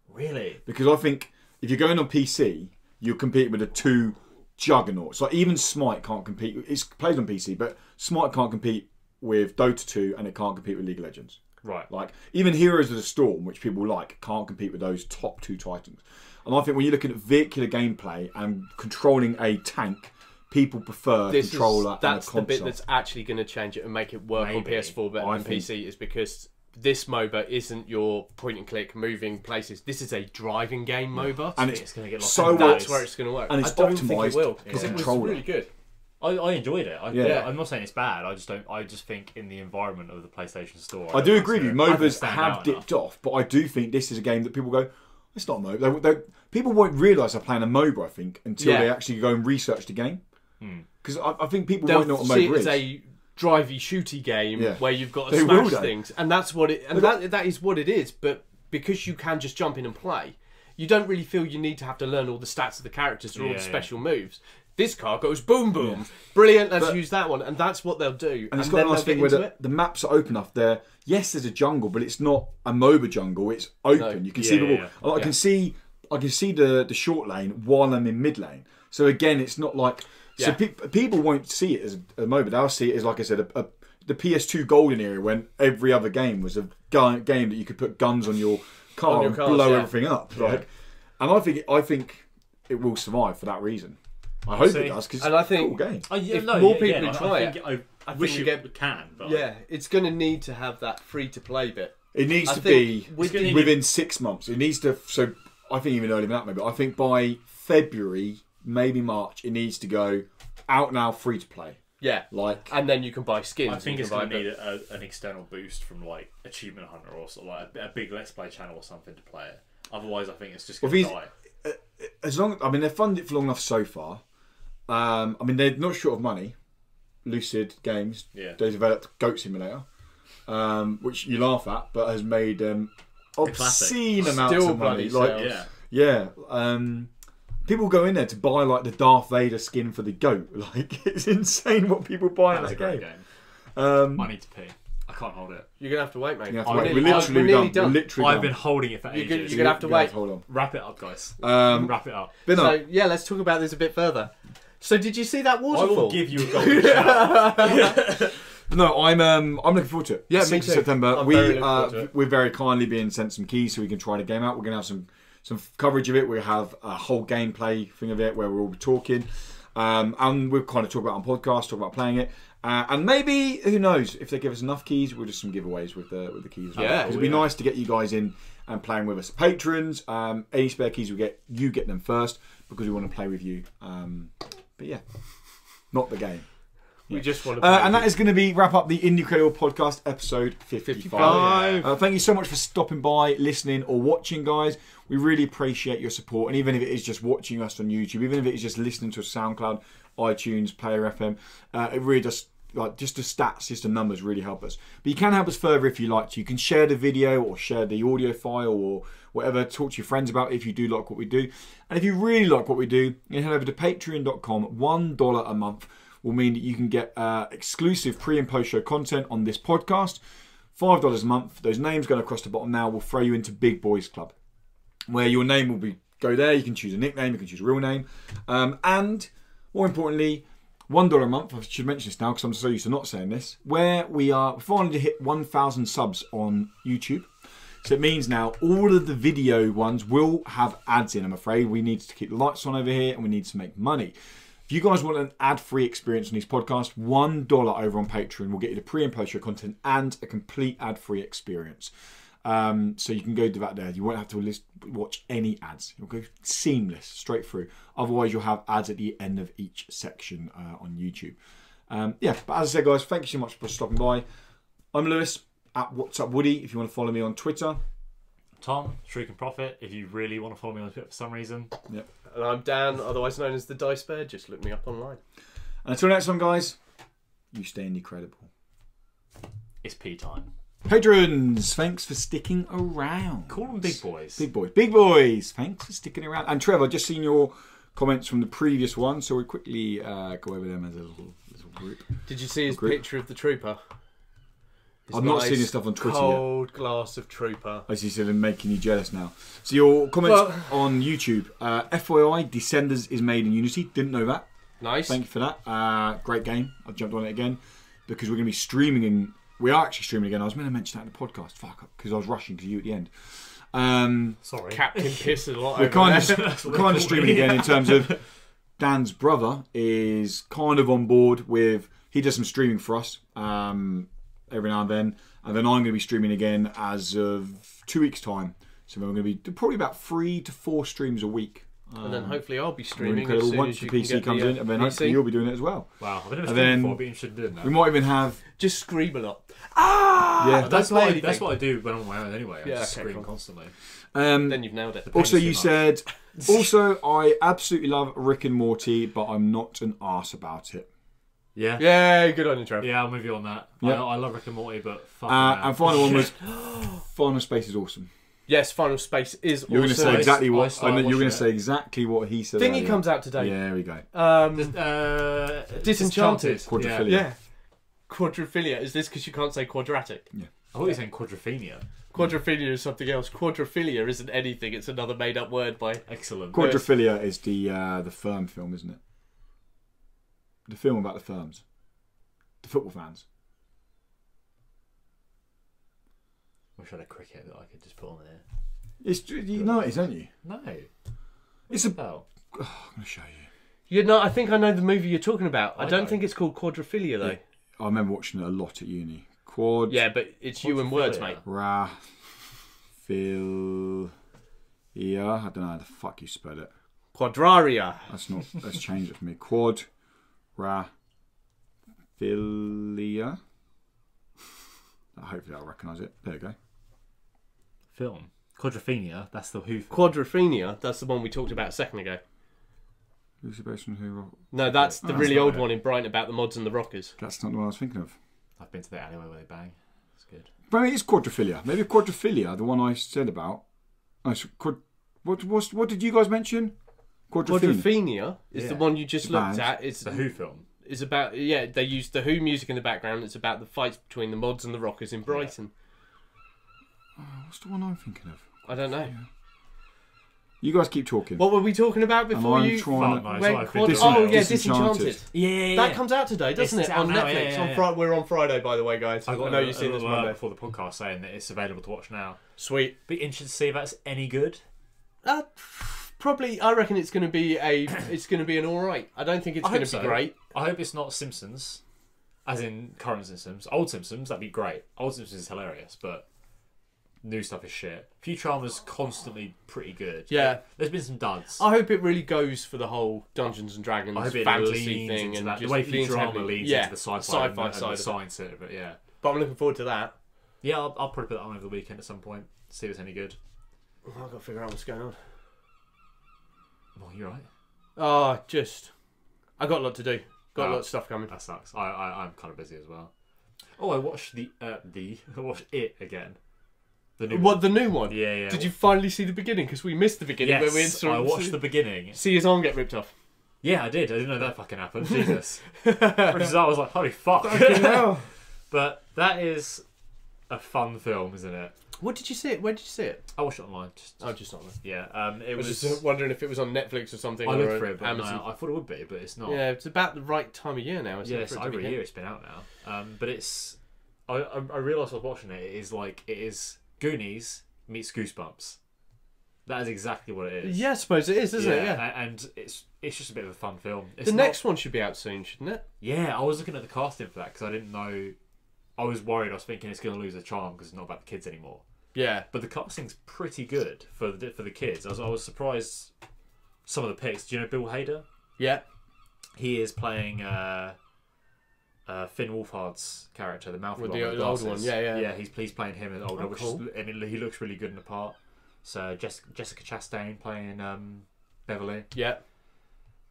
Really? Because I think if you're going on PC, you're competing with the two juggernauts. Like even Smite can't compete. It's played on PC, but Smite can't compete with Dota 2, and it can't compete with League of Legends. Right. Like even Heroes of the Storm, which people like, can't compete with those top two titans. And I think when you're looking at vehicular gameplay and controlling a tank, people prefer controller and a console. That's the bit that's actually going to change it and make it work on PS4 better than PC, is because this MOBA isn't your point and click moving places. This is a driving game MOBA, and it's going to get lost. So that's where it's going to work. And it's I don't think it optimised will because for it was controller. really good. I enjoyed it. I'm not saying it's bad. I just think in the environment of the PlayStation Store, I do agree with you. MOBAs have dipped off, but I do think this is a game that people go, it's not a MOBA. People won't realise they're playing a MOBA, I think, until they actually go and research the game. Because I think people won't know what a MOBA is. It's a drivey, shooty game where you've got to smash things, and that's what it. And that is what it is. But because you can just jump in and play, you don't really feel you need to have to learn all the stats of the characters or all the special moves. This car goes boom boom, brilliant. Let's use that one, and that's what they'll do. And it's got a nice thing where the maps are open enough. Yes, there's a jungle, but it's not a MOBA jungle. It's open. No. You can see the wall. I can see the short lane while I'm in mid lane. So again, it's not like people won't see it as a MOBA. They'll see it as, like I said, the PS2 golden era when every other game was a game that you could put guns on your car and blow everything up. And I think it will survive for that reason. I hope it does, because it's a cool game. If more people try it, I wish it can. But it's going to need to have that free-to-play bit. It needs to be within 6 months. It needs to. So I think even earlier than that, maybe. I think by February, maybe March, it needs to go out now, free to play. Yeah, and then you can buy skins. I think it's going to need an external boost from like Achievement Hunter or sort of like a big Let's Play channel or something to play it. Otherwise, I think it's just Well, going to die. As long, I mean, they've funded it for long enough so far. I mean, they're not short of money. Lucid Games, they developed Goat Simulator, which you laugh at, but has made obscene amounts of money. Like, people go in there to buy like the Darth Vader skin for the goat. Like, it's insane what people buy in that game. I need to pee. I can't hold it. You're gonna have to wait, mate. We're literally done. I've been holding it for ages. You're gonna have to wait. Hold on. Wrap it up, guys. Wrap it up. So yeah, let's talk about this a bit further. So did you see that waterfall? I will give you a golden shower. No, I'm looking forward to it. Yeah, 6th me of too. September. We're very kindly being sent some keys so we can try the game out. We're gonna have some coverage of it. We have a whole gameplay thing of it where we'll be talking, and we'll kind of talk about it on podcast, talk about playing it, and maybe who knows if they give us enough keys, we'll do some giveaways with the keys. As well. Yeah, it'd be nice to get you guys in and playing with us, patrons. Any spare keys we get, you get them first because we want to play with you. But yeah, not the game. We just want to and that is going to wrap up the Indie Credible podcast episode 55. Thank you so much for stopping by, listening or watching, guys. We really appreciate your support, and even if it is just watching us on YouTube, even if it is just listening to a SoundCloud, iTunes, Player FM, it really does. Like, just the stats, just the numbers really help us. But you can help us further if you like to. You can share the video or share the audio file or whatever. Talk to your friends about it if you do like what we do. And if you really like what we do, you can head over to patreon.com. $1 a month will mean that you can get exclusive pre and post show content on this podcast. $5 a month. Those names going across the bottom now will throw you into Big Boys Club, where your name will go there. You can choose a nickname, you can choose a real name. And more importantly, $1 a month, I should mention this now because I'm so used to not saying this, where we finally hit 1,000 subs on YouTube. So it means now all of the video ones will have ads in, I'm afraid. We need to keep the lights on over here and we need to make money. If you guys want an ad-free experience on these podcasts, $1 over on Patreon will get you the pre and post show content and a complete ad-free experience. So you can go do that there. You won't have to watch any ads. You'll go seamless, straight through. Otherwise, you'll have ads at the end of each section on YouTube. But as I said, guys, thank you so much for stopping by. I'm Lewis, at What's Up Woody, if you want to follow me on Twitter. Tom, Shriek and Profit, if you really want to follow me on Twitter for some reason. Yep. And I'm Dan, otherwise known as the Dice Bear. Just look me up online. And until next time, guys, you stay incredible. It's pee time. Patrons, thanks for sticking around. Call them big boys. Big boys. Thanks for sticking around. And Trevor, just seen your comments from the previous one, so we'll quickly go over them as a little group. Did you see his picture of the trooper? I've not seen his stuff on Twitter cold glass of trooper. I see, so they're making you jealous now. So your comments on YouTube. FYI, Descenders is made in Unity. Didn't know that. Nice. Thank you for that. Great game. I've jumped on it again because we're going to be streaming in. We are actually streaming again. I was meant to mention that in the podcast. Fuck, because I was rushing to you at the end. Sorry. Captain Piss a lot. We're kind of streaming again in terms of Dan's brother is kind of on board with. He does some streaming for us every now and then I'm going to be streaming again as of 2 weeks' time. So we're going to be probably about 3 to 4 streams a week. And then hopefully I'll be streaming as soon once as the you PC can get comes the, in, and then PC. hopefully you'll be doing it as well. Wow, I've never streamed before. I'd be interested in doing that. We might even have just scream a lot. Yeah, that's what I do when I'm on my own anyway. I just scream constantly. Then you've nailed it. Also, you said. Also, I absolutely love Rick and Morty, but I'm not an arse about it. Yeah. Yeah, good on you, Trev. Yeah, I'm with you on that. Yeah. I love Rick and Morty, but fuck and final one was Final Space is awesome. Yes, Final Space is awesome. You're going to say exactly what I know. You're going to say exactly what he said. Thingy comes out today. Yeah, there we go. Disenchanted. Quadrophilia. Yeah. Quadrophilia. Is this because you can't say quadratic? Yeah. I thought you were saying quadrophenia. Quadrophilia is something else. Quadrophilia isn't anything. It's another made-up word by... Excellent. Quadrophilia is the firm film, isn't it? The film about the firms. The football fans. Wish I had a cricket that I could just put on there. You know it is, don't you? No. It's a... Oh. I'm going to show you. I think I know the movie you're talking about. I don't think it's called Quadrophilia, though. Yeah. I remember watching it a lot at uni. Yeah, but it's you and words, mate. I don't know how the fuck you spell it. Quadraria. Let's change it for me. Quadrophilia. Hopefully I'll recognise it. There you go. Film. Quadrophenia, that's the Who film. Quadrophenia, that's the one we talked about a second ago. Who's the best one? Who? No, that's the that's really not old it. one in Brighton about the mods and the rockers. That's not the one I was thinking of. I've been to the alleyway where they bang. It's good. But maybe it's quadrophilia. Maybe quadrophilia, the one I said about. What did you guys mention? Quadrophenia is the Yeah. one you just looked Band. at. It's The Who film. It's about they used the Who music in the background. It's about the fights between the mods and the rockers in Brighton. What's the one I'm thinking of? I don't know. You guys keep talking. What were we talking about before I'm you? trying Fuck, to... no, went it's quad- like oh yeah, Disenchanted. Disenchanted. Yeah. That comes out today, doesn't It's it? out On now, Netflix. yeah, yeah. We're on Friday, by the way, guys. I know you've seen this Monday. before the podcast saying that it's available to watch now. Sweet. Be interested to see if that's any good. Probably, I reckon it's going to be an all right. I don't think it's I going hope to be so. great. I hope it's not Simpsons, as in current Simpsons. Old Simpsons, that'd be great. Old Simpsons is hilarious, but new stuff is shit. Futurama's constantly pretty good. Yeah. There's been some duds. I hope it really goes for the whole Dungeons and Dragons I hope it fantasy leans thing into and that. just The way leans Futurama heavily. leans Yeah, into the sci-fi, sci-fi and side the of it. science of it, yeah. But I'm looking forward to that. Yeah, I'll probably put that on over the weekend at some point, see if it's any good. Oh, I've got to figure out what's going on. Oh, you're right. Oh, I got a lot to do. Got a lot of stuff coming. That sucks. I'm kind of busy as well. Oh, I watched I watched It again. The new What, the new one? Yeah. Did you finally see the beginning? Because we missed the beginning. When we Yes, I watched the beginning. See his arm get ripped off. Yeah, I did. I didn't know that fucking happened. Jesus. I was like, holy fuck. Hell. But that is a fun film, isn't it? What did you see it? Where did you see it? I watched it online. Just Just not there. yeah. It I was was. just wondering if it was on Netflix or something. I or looked for it, but Amazon. no, I thought it would be, but it's not. Yeah, it's about the right time of year now, isn't Yeah, it? it's for it to over be a hit? year it's been out now. But it's. I realised I was watching it. It is Goonies meets Goosebumps. That is exactly what it is. Yeah, I suppose it is, isn't it? Yeah. And it's just a bit of a fun film. It's The not- next one should be out soon, shouldn't it? Yeah, I was looking at the casting for that because I didn't know. I was worried. I was thinking it's going to lose the charm because it's not about the kids anymore. Yeah. But the casting's pretty good for the kids. I was surprised some of the picks. Do you know Bill Hader? Yeah. He is playing Finn Wolfhard's character, the Malfoy With one the with old glasses. one, yeah. Yeah, he's playing him as older, Oh, which cool. is, and he looks really good in the part. So Jessica Chastain playing Beverly. Yeah.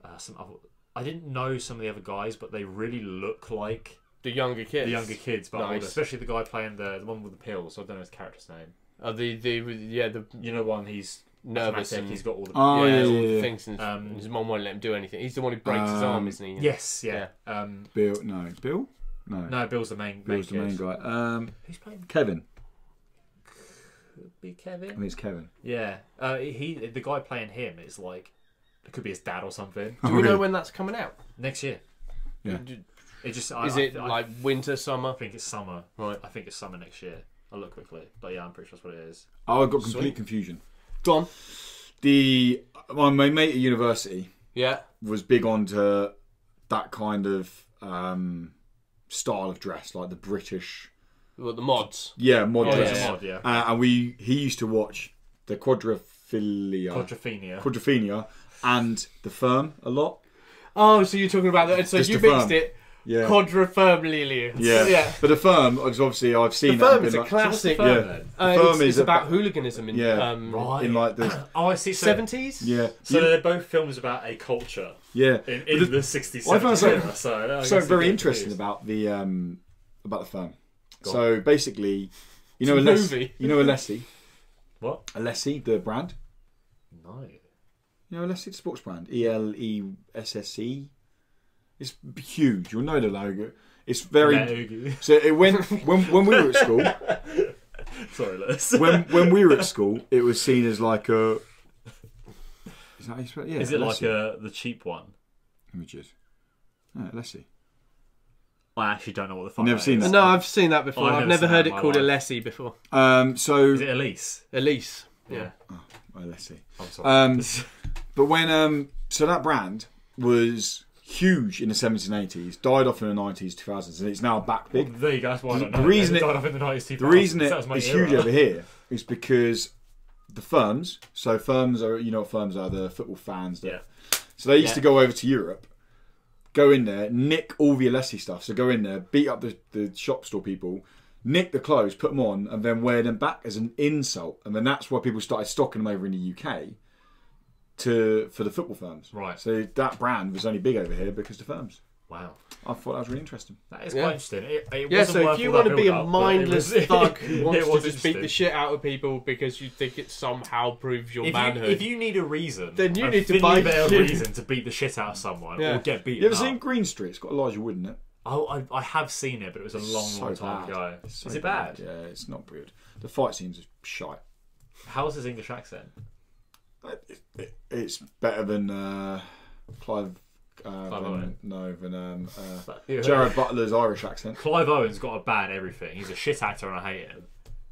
I didn't know some of the other guys, but they really look like The younger kids. the younger kids, but Nice. older. Especially the guy playing the one with the pills. So I don't know his character's name. Oh, the You know, one he's nervous asthmatic, and he's got all the Oh, all yeah. the things, and Um, his mum won't let him do anything. He's the one who breaks his arm, isn't he? yes, yeah. Bill? No. No, Bill's the main. Bill's the main kid. guy. Who's playing? Kevin. Could be Kevin. I think it's Kevin. Yeah, the guy playing him is like, it could be his dad or something. Do we know when that's coming out? Next year. Yeah. It just Is it like winter, summer? I think it's summer. Right. I think it's summer next year. I'll look quickly, but yeah, I'm pretty sure that's what it is. Oh, I got complete Sweet. confusion. Go on. My mate at university Yeah. was big onto that kind of style of dress, like the British. Well, the mods. Yeah, mod Oh, dress. yeah. Mod, yeah. And he used to watch the Quadrophenia and the Firm a lot. Oh, so you're talking about that? So Just you the mixed firm. it. Yeah. Quadrophirmally. Yeah. But the Firm, obviously, I've seen The that. Firm and is been a like, classic. Firm, Yeah. then? The Firm It's is about hooliganism in Yeah. Right. in like the Oh, I see. So, 70s. yeah. So they're both films about a culture Yeah. in But the 60s. I found 70s something era, so so very interesting about the Firm. So basically, you know, It's a movie. You know Alessi? What? Alessi, the brand. No. You know Alessi, the sports brand. ELESSE. It's huge. You'll know the logo. It's very. No. So it when we were at school. Sorry, Liz. When we were at school, it was seen as like a. Is that how you spell it? Yeah. Is it like Alessi. the cheap one? Images? No, Alessi. I actually don't know what the fuck. Never that seen is. that. No, I've seen that before. I've I've never never seen heard that it in my called life. Alessi before. So Is it Elise? Elise. Yeah. Alessi. I'm sorry. But when so that brand was huge in the 70s and 80s, died off in the 90s, 2000s, and it's now back big. Well, there you go. That's why I don't know. The reason It it- died off in the 90s, 2000s. The reason That it was my is era. huge over here is because the firms. So firms are, you know what firms are, the football fans. That, Yeah. So they used to go over to Europe, go in there, nick all the Alessi stuff. So go in there, beat up the shop store people, nick the clothes, put them on, and then wear them back as an insult. And then that's why people started stocking them over in the UK for the football firms. Right. So that brand was only big over here because the firms. Wow. I thought that was really interesting. That is quite interesting. It Yeah, wasn't so worth if you all want that to be a build-up, but mindless it was- thug who wants it to was just beat the interesting. shit out of people because you think it somehow proves your manhood. If you need a reason, Then you a need to thinly buy veiled shit. reason to beat the shit out of someone Yeah. or get beaten You ever up. seen Green Street? It's got Elijah Wood in it. Oh, I have seen it, but it was a long time ago. So Is it bad? Yeah, it's not good. The fight scenes are shite. How's his English accent? It's better than Clive. Owen? Jared Butler's Irish accent. Clive Owen's got a bad everything. He's a shit actor and I hate him.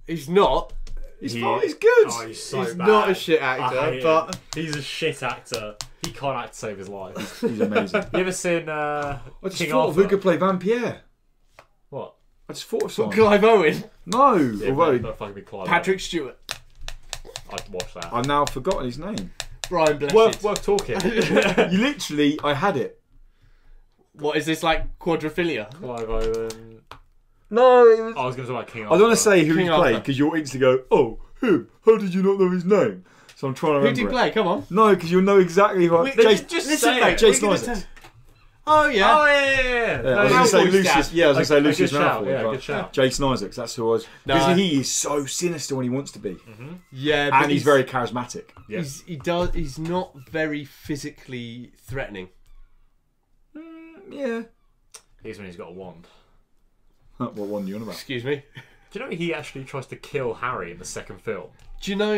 He's not. He's He- fine, he's good. Oh, he's so He's bad. not a shit I actor, hate him. but He's a shit actor. He can't act to save his life. He's amazing. You ever seen I just King thought of who Arthur? could play Vampire. What? I just thought of someone. Clive Owen, No, Yeah, although don't fucking be Clive Patrick Stewart, Owen. I'd watch that. I've now forgotten his name. Brian Blessed. Worth talking. You literally, I had it. What is this, like quadrophilia? Clive Owen. No, it was... I was going to say like King I Arthur. don't want to say who King he played Arthur. because you'll instantly go, oh, him. How did you not know his name? So I'm trying to Who remember did he it. play? Come on. No, because you'll know exactly who. Jason, just Listen, say mate. it. Jason we're Isaacs. gonna Oh yeah. Oh yeah. Yeah, I was Malfoy's going to say dad. Lucius. Yeah, I was going to say A Lucius good shout, Malfoy. yeah, but good shout. Jason Isaacs. That's who I was. No, Because I- he is so sinister when he wants to be, Yeah, but and he's very charismatic. Yeah. He's not very physically threatening. Yeah. Here's when he's got a wand. What one are you on about? Excuse me. Do you know he actually tries to kill Harry in the second film? Do you know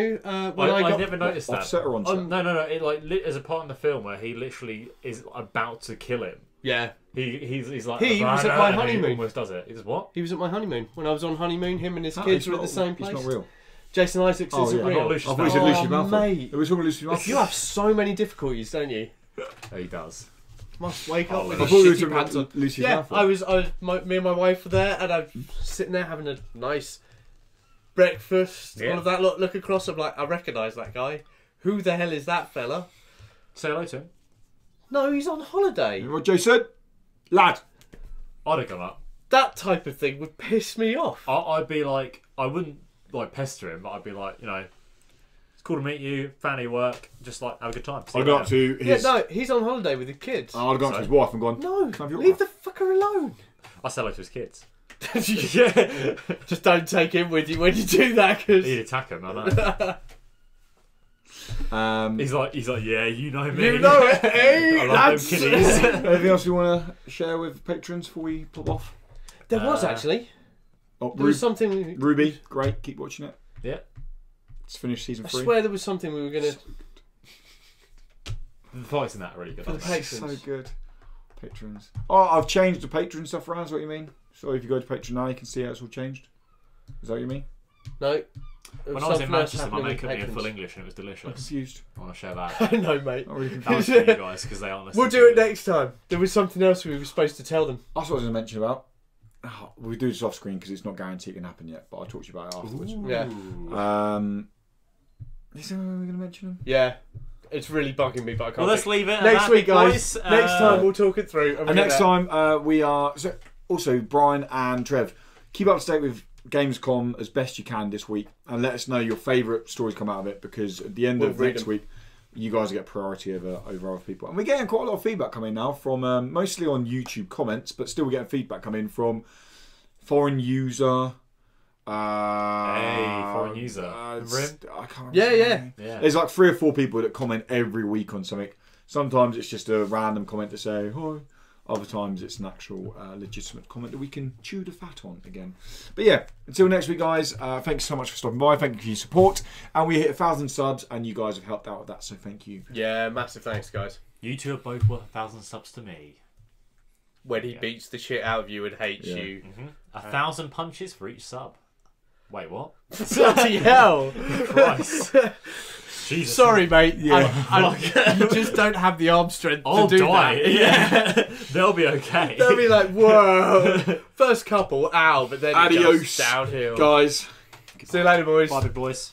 when I I got never noticed that. Offset or onset? No. It there's a part in the film where he literally is about to kill him. Yeah, He's like He was at my and he honeymoon. almost does it. He does what? he was at my honeymoon when I was on honeymoon. Him and his Oh, kids he's were at the not- same place. He's not real. Jason Isaacs Oh, isn't yeah. real. Not Lucius I thought you said Lucius Oh, Malfoy. mate. Are we talking Lucius Malfoy? You have so many difficulties, don't you? Oh, he does. Must wake up Oh, with I his thought you were shitty talking pants on. about Lucius Yeah, Malfoy. me and my wife were there, and I'm sitting there having a nice breakfast. Yeah. All of that. Look across. I'm like, I recognise that guy. Who the hell is that fella? Say hello to him. No, he's on holiday. You know what Joe said? Lad. I'd have gone up. That type of thing would piss me off. I'd be like, I wouldn't like pester him, but I'd be like, it's cool to meet you, fan of your work, just like have a good time. See I'd you go up later. to Yeah, his. no, he's on holiday with his kids. I'd have gone up to his wife and gone. No, Can I have your leave the autograph? fucker alone. I say hello to his kids. Yeah. Just don't take him with you when you do that, because He'd attack him, I know. He's like, yeah, you know me. you know it. Hey, I love them lads. kiddies. Anything else you want to share with patrons before we pop off? There was actually. Oh, There was something. Ruby, great. Keep watching it. Yeah. Let's finish season I 3. swear there was something we were gonna. The fights in that are really good. For the aren't they? patrons. So good. Patrons. Oh, I've changed the patron stuff around. Is what you mean? So if you go to Patreon now, you can see how it's all changed. Is that what you mean? No. When I was in Manchester, my mate could me a full English and it was I'm delicious. confused. I want to share that. I know, mate. Not really That confused. was for you guys because they aren't listening. We'll do it to next time. There was something else we were supposed to tell them. That's what I was going to mention about. Oh, we'll do this off screen because it's not guaranteed it can happen yet, but I'll talk to you about it afterwards. Yeah. Is there anything we're going to mention them? Yeah. It's really bugging me, but I can't. Well, let's think. leave it at Next that, week, big guys. boys. Next time we'll talk it through. And next time we are... So also, Brian and Trev, keep up to date with Gamescom as best you can this week and let us know your favourite stories come out of it because at the end We'll of read next them. week, you guys get priority over other people. And we're getting quite a lot of feedback coming now from mostly on YouTube comments, but still we're getting feedback coming from foreign user... foreign user. Remember him? I can't remember Yeah, his yeah. name. Yeah. There's like 3 or 4 people that comment every week on something. Sometimes it's just a random comment to say hi. Other times it's an actual legitimate comment that we can chew the fat on again. But yeah, until next week, guys. Thanks so much for stopping by. Thank you for your support. And we hit 1,000 subs, and you guys have helped out with that. So thank you. Yeah, massive thanks, guys. You two are both worth 1,000 subs to me. When he beats the shit out of you and hates Yeah. you. 1,000 punches for each sub. Wait, what? Bloody hell! Christ. Jesus. Sorry, mate. Yeah. You just don't have the arm strength I'll to do die. that. Yeah. They'll be okay. They'll be like, whoa. First couple, ow, but then it Adios, goes downhill. guys. See you later, boys. Bye, big boys.